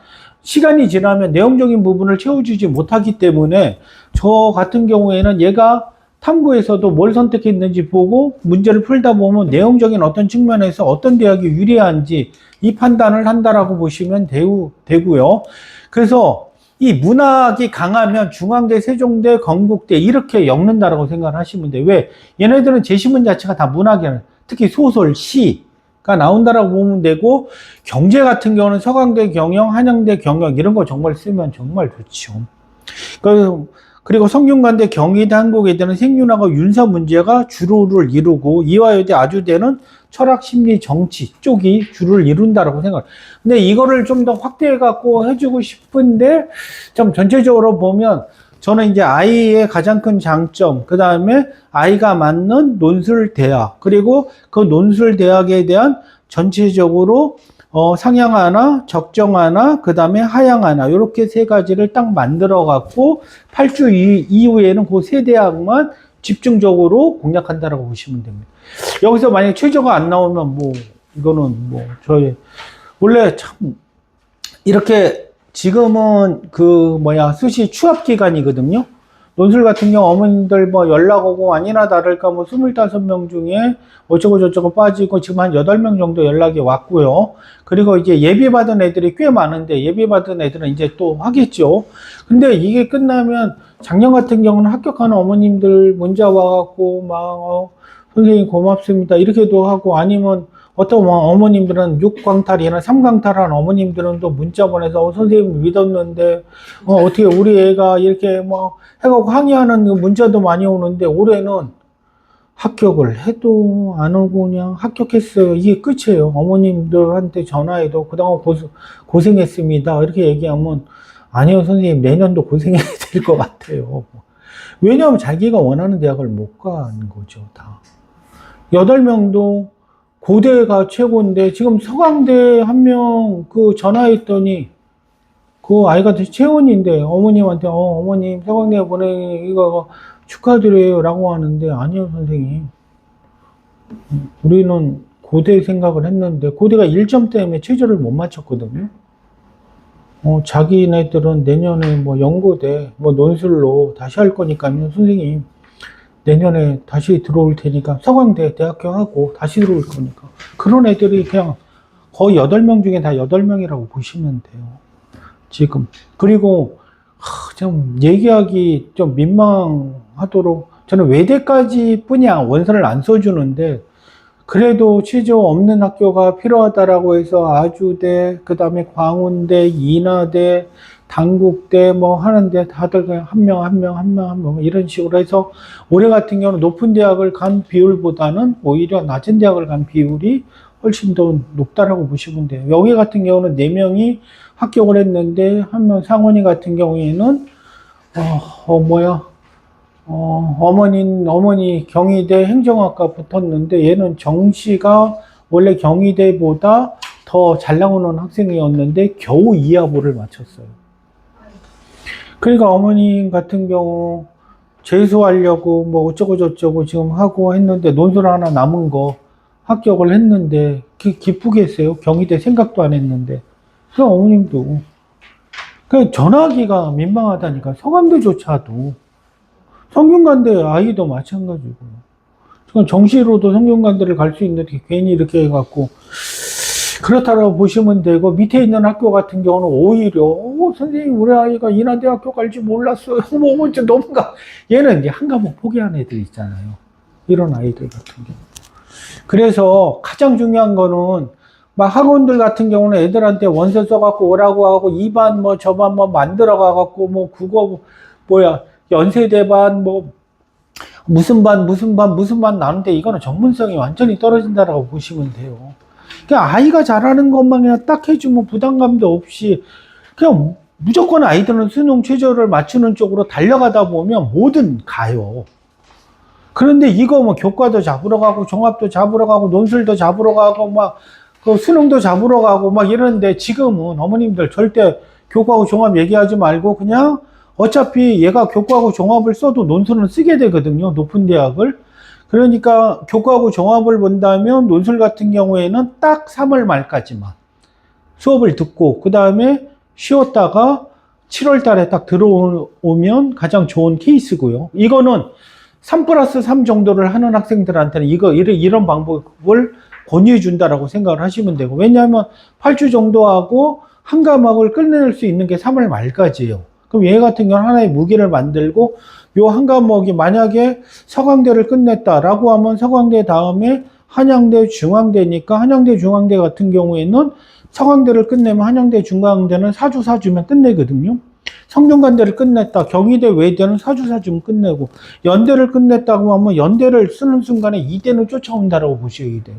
시간이 지나면 내용적인 부분을 채워주지 못하기 때문에 저 같은 경우에는 얘가 탐구에서도 뭘 선택했는지 보고 문제를 풀다 보면 내용적인 어떤 측면에서 어떤 대학이 유리한지 이 판단을 한다라고 보시면 되고요. 그래서 이 문학이 강하면 중앙대, 세종대, 건국대 이렇게 엮는다라고 생각을 하시면 돼요. 왜? 얘네들은 제시문 자체가 다 문학이야. 특히 소설, 시가 나온다라고 보면 되고 경제 같은 경우는 서강대 경영, 한양대 경영 이런 거 정말 쓰면 정말 좋죠. 그리고 성균관대, 경희대, 한국외대는 생윤학과 윤서 문제가 주로를 이루고 이화여대, 아주대는 철학, 심리, 정치 쪽이 주를 이룬다라고 생각해요. 근데 이거를 좀 더 확대해갖고 해주고 싶은데 좀 전체적으로 보면 저는 이제 아이의 가장 큰 장점, 그 다음에 아이가 맞는 논술 대학, 그리고 그 논술 대학에 대한 전체적으로 상향 하나, 적정 하나, 그 다음에 하향 하나, 이렇게 3가지를 딱 만들어 갖고 8주 이후에는 그 3대학만 집중적으로 공략한다라고 보시면 됩니다. 여기서 만약에 최저가 안 나오면 뭐 이거는 뭐 저희 원래 참 이렇게 지금은 수시 취업 기간이거든요. 논술 같은 경우 어머님들 뭐 연락 오고 아니나 다를까 뭐 25명 중에 어쩌고 저쩌고 빠지고 지금 한 8명 정도 연락이 왔고요. 그리고 이제 예비 받은 애들이 꽤 많은데 예비 받은 애들은 이제 또 하겠죠. 근데 이게 끝나면 작년 같은 경우는 합격하는 어머님들 문자 와갖고 막 선생님 고맙습니다 이렇게도 하고 아니면 어떤 어머님들은 6광탈이나 3광탈한 어머님들은 또 문자 보내서 선생님 믿었는데 어떻게 우리 애가 이렇게 뭐 해갖고 항의하는 문자도 많이 오는데 올해는 합격을 해도 안 오고 그냥 합격했어요. 이게 끝이에요. 어머님들한테 전화해도 그동안 고생했습니다. 이렇게 얘기하면 아니요 선생님 내년도 고생해야 될 것 같아요. 왜냐하면 자기가 원하는 대학을 못 가는 거죠. 다 8명도 고대가 최고인데 지금 서강대 한 명 전화했더니 그 아이가 채원인데 어머님한테 어머님 서강대 보내기가 축하드려요 라고 하는데 아니요 선생님 우리는 고대 생각을 했는데 고대가 1점 때문에 최저를 못 맞췄거든요. 자기네들은 내년에 뭐 연고대 뭐 논술로 다시 할 거니까요. 선생님 내년에 다시 들어올 테니까 서강대 대학교 하고 다시 들어올 거니까 그런 애들이 그냥 거의 8명 중에 다 8명이라고 보시면 돼요. 지금. 그리고 좀 얘기하기 좀 민망하도록 저는 외대까지 뿐이야 원서를 안 써주는데 그래도 취조 없는 학교가 필요하다라고 해서 아주대, 그 다음에 광운대, 인하대, 단국대 뭐 하는데 다들 그냥 한 명 이런 식으로 해서 올해 같은 경우는 높은 대학을 간 비율보다는 오히려 낮은 대학을 간 비율이 훨씬 더 높다라고 보시면 돼요. 여기 같은 경우는 4명이 합격을 했는데 한 명 상원이 같은 경우에는 어머니 경희대 행정학과 붙었는데 얘는 정시가 원래 경희대보다 더 잘 나오는 학생이었는데 겨우 2하보를 맞췄어요. 그러니까 어머님 같은 경우 재수하려고 뭐 어쩌고 저쩌고 지금 하고 했는데 논술 하나 남은 거 합격을 했는데 기쁘게 했어요. 경희대 생각도 안 했는데. 그 어머님도 그 전화하기가 민망하다니까. 서강대조차도 성균관대 아이도 마찬가지고. 지금 정시로도 성균관대를 갈 수 있는데 괜히 이렇게 해갖고 그렇다고 보시면 되고 밑에 있는 학교 같은 경우는 오히려 선생님 우리 아이가 인하대학교 갈지 몰랐어요. 뭐 너무가 얘는 이제 한 과목 포기한 애들 있잖아요. 이런 아이들 같은 경우. 그래서 가장 중요한 거는 막 학원들 같은 경우는 애들한테 원서 써갖고 오라고 하고 2반 뭐 저반 뭐 만들어가갖고 뭐 국어 연세대반 뭐 무슨 반 나누는데 이거는 전문성이 완전히 떨어진다라고 보시면 돼요. 그냥 아이가 잘하는 것만 그냥 딱 해주면 부담감도 없이 그냥 무조건 아이들은 수능 최저를 맞추는 쪽으로 달려가다 보면 뭐든 가요. 그런데 이거 뭐 교과도 잡으러 가고 종합도 잡으러 가고 논술도 잡으러 가고 막 그 수능도 잡으러 가고 막 이러는데 지금은 어머님들 절대 교과하고 종합 얘기하지 말고 그냥 어차피 얘가 교과하고 종합을 써도 논술은 쓰게 되거든요. 높은 대학을. 그러니까 교과하고 종합을 본다면 논술 같은 경우에는 딱 3월 말까지만 수업을 듣고 그 다음에 쉬었다가 7월 달에 딱 들어오면 가장 좋은 케이스고요. 이거는 3+3 정도를 하는 학생들한테는 이런 방법을 권유해 준다라고 생각을 하시면 되고, 왜냐하면 8주 정도 하고 한 과목을 끝낼 수 있는 게 3월 말까지예요. 그럼 얘 같은 경우는 하나의 무기를 만들고 요 한 과목이 만약에 서강대를 끝냈다라고 하면 서강대 다음에 한양대, 중앙대니까 한양대, 중앙대 같은 경우에는 서강대를 끝내면 한양대, 중앙대는 4주면 끝내거든요. 성균관대를 끝냈다. 경희대, 외대는 4주면 끝내고 연대를 끝냈다고 하면 연대를 쓰는 순간에 이대는 쫓아온다라고 보셔야 돼요.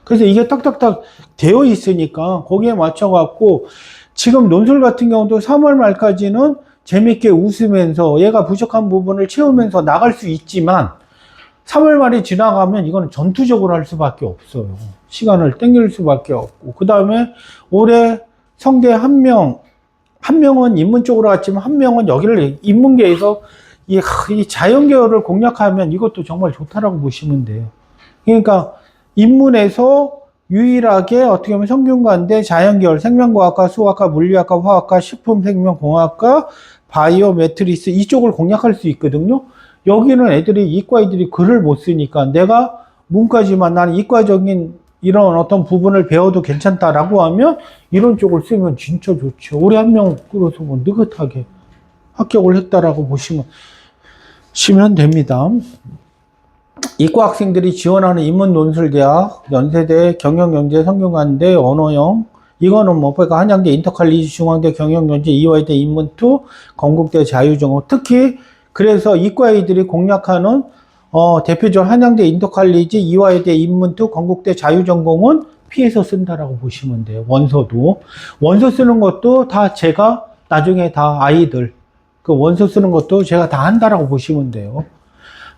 그래서 이게 딱딱딱 되어 있으니까 거기에 맞춰갖고 지금 논술 같은 경우도 3월 말까지는 재밌게 웃으면서 얘가 부족한 부분을 채우면서 나갈 수 있지만 3월 말이 지나가면 이거는 전투적으로 할 수밖에 없어요. 시간을 땡길 수밖에 없고. 그 다음에 올해 성대 한 명은 인문 쪽으로 갔지만 한 명은 여기를 인문계에서 이 자연계열을 공략하면 이것도 정말 좋다라고 보시면 돼요. 그러니까 인문에서 유일하게 어떻게 보면 성균관대 자연계열, 생명과학과, 수학과, 물리학과, 화학과, 식품생명공학과, 바이오, 매트리스 이쪽을 공략할 수 있거든요. 여기는 이과애들이 글을 못 쓰니까 내가 문과지만 나는 이과적인 이런 어떤 부분을 배워도 괜찮다라고 하면 이런 쪽을 쓰면 진짜 좋죠. 올해 한 명 끌어서 뭐 느긋하게 합격을 했다라고 보시면 됩니다. 이과 학생들이 지원하는 인문논술대학, 연세대, 경영경제, 성균관대, 언어영, 이거는 뭐, 그러니까 한양대, 인터칼리지, 중앙대, 경영경제, 이화여대, 인문투, 건국대, 자유전공. 특히, 그래서 이과애들이 공략하는, 대표적으로 한양대, 인터칼리지, 이화여대, 인문투, 건국대, 자유전공은 피해서 쓴다라고 보시면 돼요. 원서도. 원서 쓰는 것도 다 제가 나중에 다 아이들, 그 원서 쓰는 것도 제가 다 한다라고 보시면 돼요.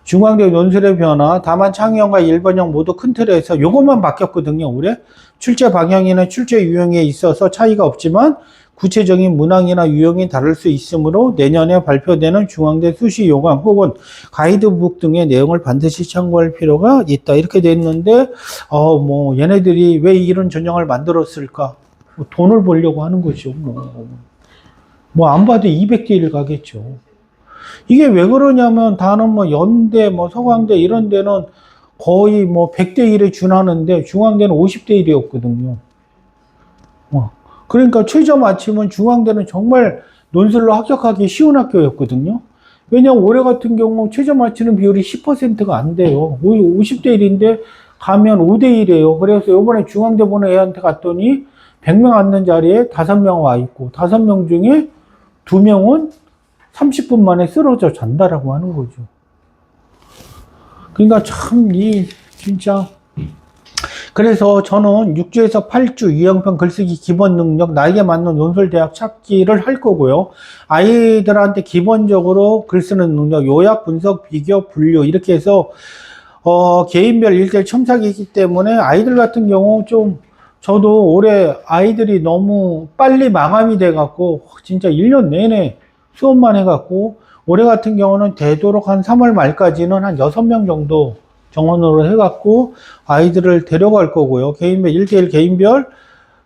중앙대 논술의 변화, 다만 창의형과 1번형 모두 큰 틀에서 요것만 바뀌었거든요, 올해. 출제 방향이나 출제 유형에 있어서 차이가 없지만 구체적인 문항이나 유형이 다를 수 있으므로 내년에 발표되는 중앙대 수시 요강 혹은 가이드북 등의 내용을 반드시 참고할 필요가 있다. 이렇게 돼 있는데, 뭐, 얘네들이 왜 이런 전형을 만들었을까? 뭐 돈을 벌려고 하는 거죠. 뭐, 안 봐도 200대 1 가겠죠. 이게 왜 그러냐면, 다른 뭐, 연대, 뭐, 서강대 이런 데는 거의 뭐, 100대 1에 준하는데, 중앙대는 50대 1이었거든요. 그러니까 최저 맞춤은 중앙대는 정말 논술로 합격하기 쉬운 학교였거든요. 왜냐하면 올해 같은 경우 최저 맞추는 비율이 10%가 안 돼요. 50대 1인데 가면 5대 1이에요. 그래서 이번에 중앙대 보는 애한테 갔더니 100명 앉는 자리에 5명 와 있고 5명 중에 2명은 30분 만에 쓰러져 잔다라고 하는 거죠. 그러니까 참 진짜 그래서 저는 6주에서 8주 유형편 글쓰기 기본 능력 나에게 맞는 논술 대학 찾기를 할 거고요. 아이들한테 기본적으로 글 쓰는 능력, 요약, 분석, 비교, 분류 이렇게 해서 개인별 1대1 첨삭이기 때문에 아이들 같은 경우 좀 저도 올해 아이들이 너무 빨리 마감이 돼 갖고 진짜 1년 내내 수업만 해 갖고 올해 같은 경우는 되도록 한 3월 말까지는 한 6명 정도 정원으로 해갖고 아이들을 데려갈 거고요. 개인별, 1대1 개인별.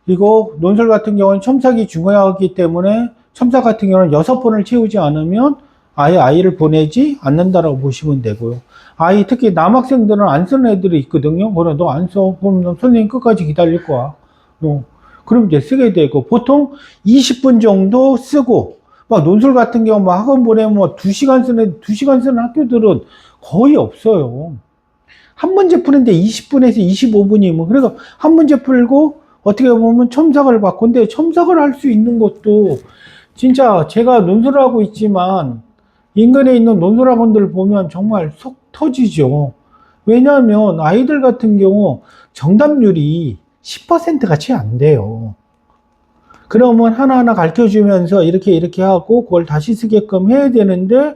그리고 논술 같은 경우는 첨삭이 중요하기 때문에 첨삭 같은 경우는 6번을 채우지 않으면 아예 아이를 보내지 않는다라고 보시면 되고요. 특히 남학생들은 안 쓰는 애들이 있거든요. 그래, 너 안 써. 그럼 너 선생님 끝까지 기다릴 거야. 그럼 이제 쓰게 되고, 보통 20분 정도 쓰고, 막 논술 같은 경우 막 학원 보내면 뭐 2시간 쓰는 학교들은 거의 없어요. 한 문제 푸는데 20분에서 25분이면, 그래서 한 문제 풀고, 어떻게 보면 첨삭을 받고, 근데 첨삭을 할 수 있는 것도, 진짜 제가 논술을 하고 있지만, 인근에 있는 논술학원들 보면 정말 속 터지죠. 왜냐하면 아이들 같은 경우 정답률이 10%가 채 안 돼요. 그러면 하나하나 가르쳐 주면서 이렇게 하고, 그걸 다시 쓰게끔 해야 되는데,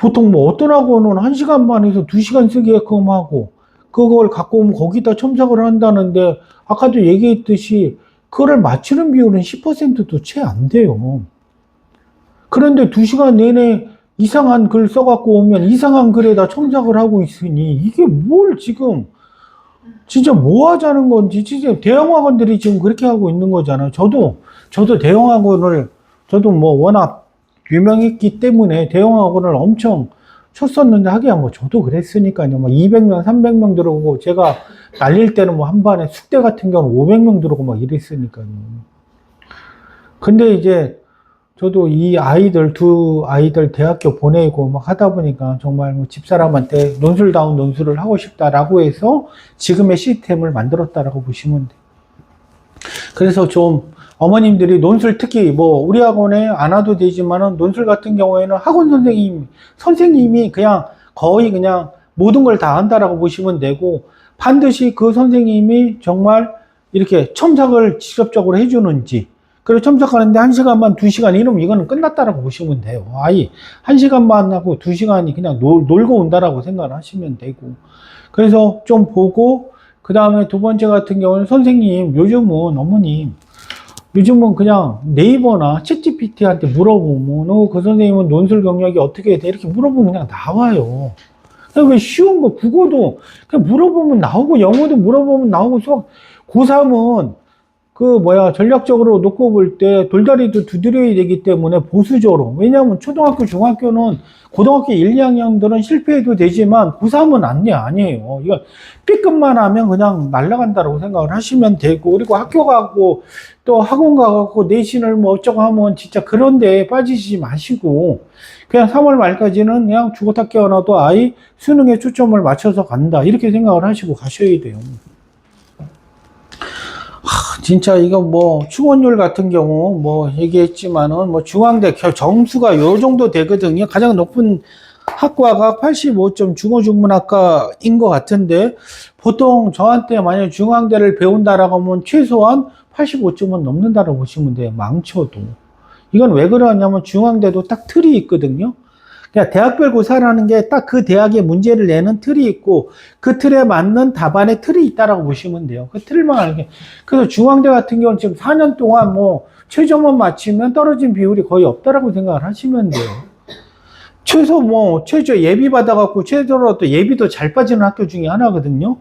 보통 뭐 어떤 학원은 1시간 반에서 2시간 쓰게끔 하고 그걸 갖고 오면 거기다 첨삭을 한다는데 아까도 얘기했듯이 그거를 맞추는 비율은 10%도 채 안 돼요. 그런데 2시간 내내 이상한 글 써갖고 오면 이상한 글에다 첨삭을 하고 있으니 이게 뭘 지금 진짜 뭐 하자는 건지 진짜 대형학원들이 지금 그렇게 하고 있는 거잖아요. 저도 대형학원을 저도 뭐 워낙 유명했기 때문에 대형학원을 엄청 쳤었는데 하기야 뭐 저도 그랬으니까요. 뭐 200명, 300명 들어오고 제가 날릴 때는 뭐 한 반에 숙대 같은 경우는 500명 들어오고 막 이랬으니까요. 근데 이제 저도 이 두 아이들 대학교 보내고 막 하다 보니까 정말 뭐 집사람한테 논술다운 논술을 하고 싶다라고 해서 지금의 시스템을 만들었다라고 보시면 돼요. 그래서 좀 어머님들이 논술 특히 뭐 우리 학원에 안 와도 되지만은 논술 같은 경우에는 학원 선생님이 그냥 거의 그냥 모든 걸 다 한다라고 보시면 되고 반드시 그 선생님이 정말 이렇게 첨삭을 직접적으로 해주는지 그리고 첨삭하는데 1시간만 2시간 이러면 이거는 끝났다라고 보시면 돼요. 1시간만 하고 2시간이 그냥 놀고 온다라고 생각을 하시면 되고 그래서 좀 보고 그 다음에 두 번째 같은 경우는 선생님 요즘은 그냥 네이버나 챗GPT한테 물어보면 그 선생님은 논술 경력이 어떻게 돼? 이렇게 물어보면 그냥 나와요. 왜 쉬운 거 국어도 그냥 물어보면 나오고 영어도 물어보면 나오고 수학 고3은 전략적으로 놓고 볼 때 돌다리도 두드려야 되기 때문에 보수적으로. 왜냐하면 초등학교, 중학교는 고등학교 1, 2학년들은 실패해도 되지만 고3은 아니에요. 이거 B급만 하면 그냥 날아간다고 생각을 하시면 되고, 그리고 학교 가고 또 학원 가고 내신을 뭐 어쩌고 하면 진짜 그런 데에 빠지지 마시고, 그냥 3월 말까지는 그냥 중고등학교 하나도 아이 수능에 초점을 맞춰서 간다. 이렇게 생각을 하시고 가셔야 돼요. 진짜 이거 뭐 충원율 같은 경우 뭐 얘기했지만은 뭐 중앙대 점수가 요 정도 되거든요. 가장 높은 학과가 85점 중어중문학과인 것 같은데 보통 저한테 만약 중앙대를 배운다라고 하면 최소한 85점은 넘는다라고 보시면 돼요. 망쳐도. 이건 왜 그러냐면 중앙대도 딱 틀이 있거든요. 그러니까 대학별 고사라는 게 딱 그 대학의 문제를 내는 틀이 있고 그 틀에 맞는 답안의 틀이 있다라고 보시면 돼요. 그 틀만 알게. 그래서 중앙대 같은 경우는 지금 4년 동안 뭐 최저만 맞추면 떨어진 비율이 거의 없다라고 생각을 하시면 돼요. 최저 예비 받아갖고 최저로 또 예비도 잘 빠지는 학교 중에 하나거든요.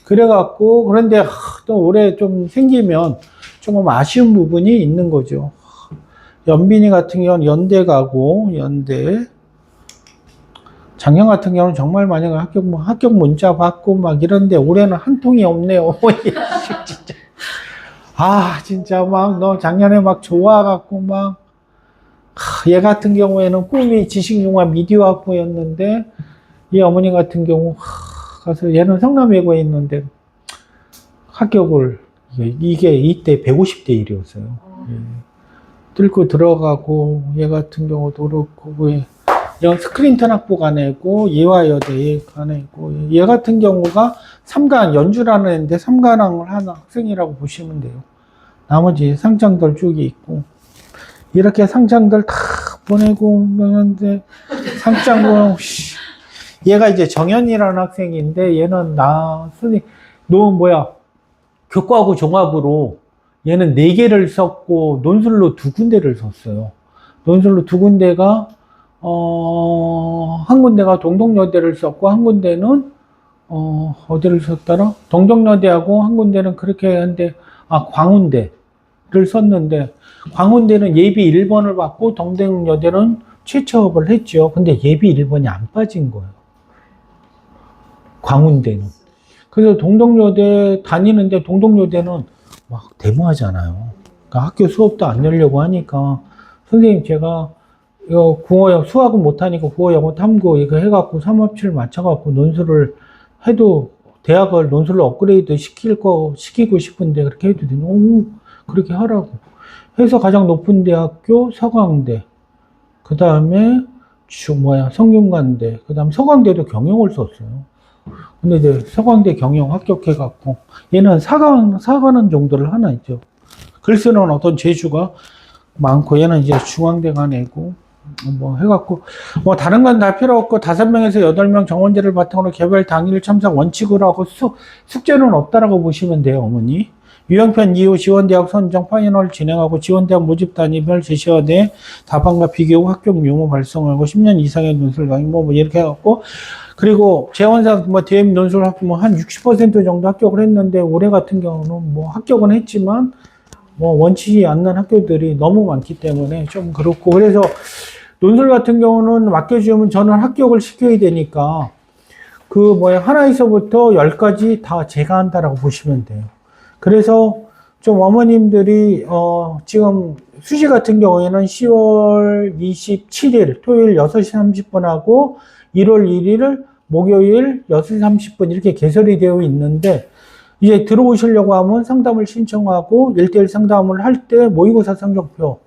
그래갖고 그런데 또 올해 좀 생기면 조금 아쉬운 부분이 있는 거죠. 연빈이 같은 경우는 연대 가고 연대. 작년 같은 경우는 정말 만약에 합격 문자 받고 막 이런데 올해는 한 통이 없네요. 진짜. 진짜 막 너 작년에 막 좋아갖고 막 얘 같은 경우에는 꿈이 지식융합 미디어 학부였는데 이 어머니 같은 경우 가서 얘는 성남외고에 있는데 합격을 이게 이때 150대 1이었어요. 뚫고 들어가고 얘 같은 경우도 그렇고 스크린턴 학부 가내고 예화여대에 가내고 얘 같은 경우가 3관 연주라는 애인데 3관왕을 한 학생이라고 보시면 돼요. 나머지 상장들 쭉이 있고 이렇게 상장들 다 보내고 그러는데 상장 보면 얘가 이제 정현이라는 학생인데 얘는 교과하고 종합으로 얘는 4개를 썼고 논술로 2군데를 썼어요. 논술로 2군데가 한 군데가 동덕여대를 썼고 한 군데는 어디를 썼더라? 동덕여대하고 한 군데는 그렇게 한데 광운대를 썼는데 광운대는 예비 1번을 받고 동덕여대는 최처업을 했죠. 근데 예비 1번이 안 빠진 거예요. 광운대는. 그래서 동덕여대 다니는데 동덕여대는 막 데모하잖아요. 그러니까 학교 수업도 안 열려고 하니까 선생님 제가 이거 국어 수학은 못하니까 국어 영어 탐구 이거 해갖고 3합치를 맞춰갖고 논술을 해도 대학을 논술로 업그레이드 시키고 싶은데 그렇게 해도 되나? 그렇게 하라고 해서 가장 높은 대학교 서강대 그 다음에 성균관대 그 다음 서강대도 경영을 썼어요. 근데 이제 서강대 경영 합격해갖고 얘는 4관원 정도를 하나 있죠. 글 쓰는 어떤 재주가 많고 얘는 이제 중앙대 가내고 해갖고 다른 건 다 필요 없고 5명에서 8명 정원제를 바탕으로 개별 당일 참석 원칙으로 하고 숙제는 없다라고 보시면 돼요. 어머니 유형편 이후 지원대학 선정 파이널 진행하고 지원대학 모집 단위별 제시어내 답안과 비교 합격 유무 발송하고 10년 이상의 논술 강의 이렇게 해갖고 그리고 재원사 DM 논술 합격 한 60% 정도 합격을 했는데 올해 같은 경우는 합격은 했지만 원치지 않는 학교들이 너무 많기 때문에 좀 그렇고 그래서 논술 같은 경우는 맡겨주면 저는 합격을 시켜야 되니까 하나에서부터 10까지 다 제가 한다라고 보시면 돼요. 그래서 좀 어머님들이 지금 수시 같은 경우에는 10월 27일 토요일 6시 30분하고 1월 1일 목요일 6시 30분 이렇게 개설이 되어 있는데 이제 들어오시려고 하면 상담을 신청하고 1대1 상담을 할 때 모의고사 성적표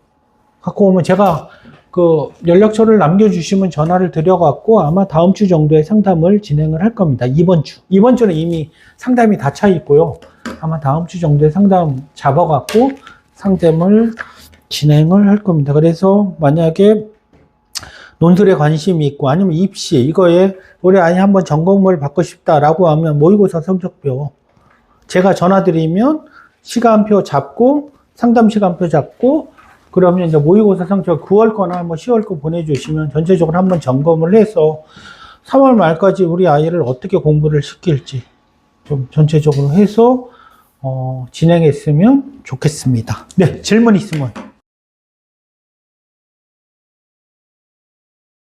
갖고 오면 제가 그 연락처를 남겨주시면 전화를 드려갖고 아마 다음 주 정도에 상담을 진행을 할 겁니다. 이번 주는 이미 상담이 다 차 있고요. 아마 다음 주 정도에 상담 잡아갖고 상담을 진행을 할 겁니다. 그래서 만약에 논술에 관심이 있고 아니면 입시 이거에 올해 아예 한번 점검을 받고 싶다라고 하면 모의고사 성적표 제가 전화드리면 시간표 잡고 상담 시간표 잡고 그러면 이제 모의고사 성적 9월 거나 10월 거 보내주시면 전체적으로 한번 점검을 해서 3월 말까지 우리 아이를 어떻게 공부를 시킬지 좀 전체적으로 해서 진행했으면 좋겠습니다. 네, 질문 있으면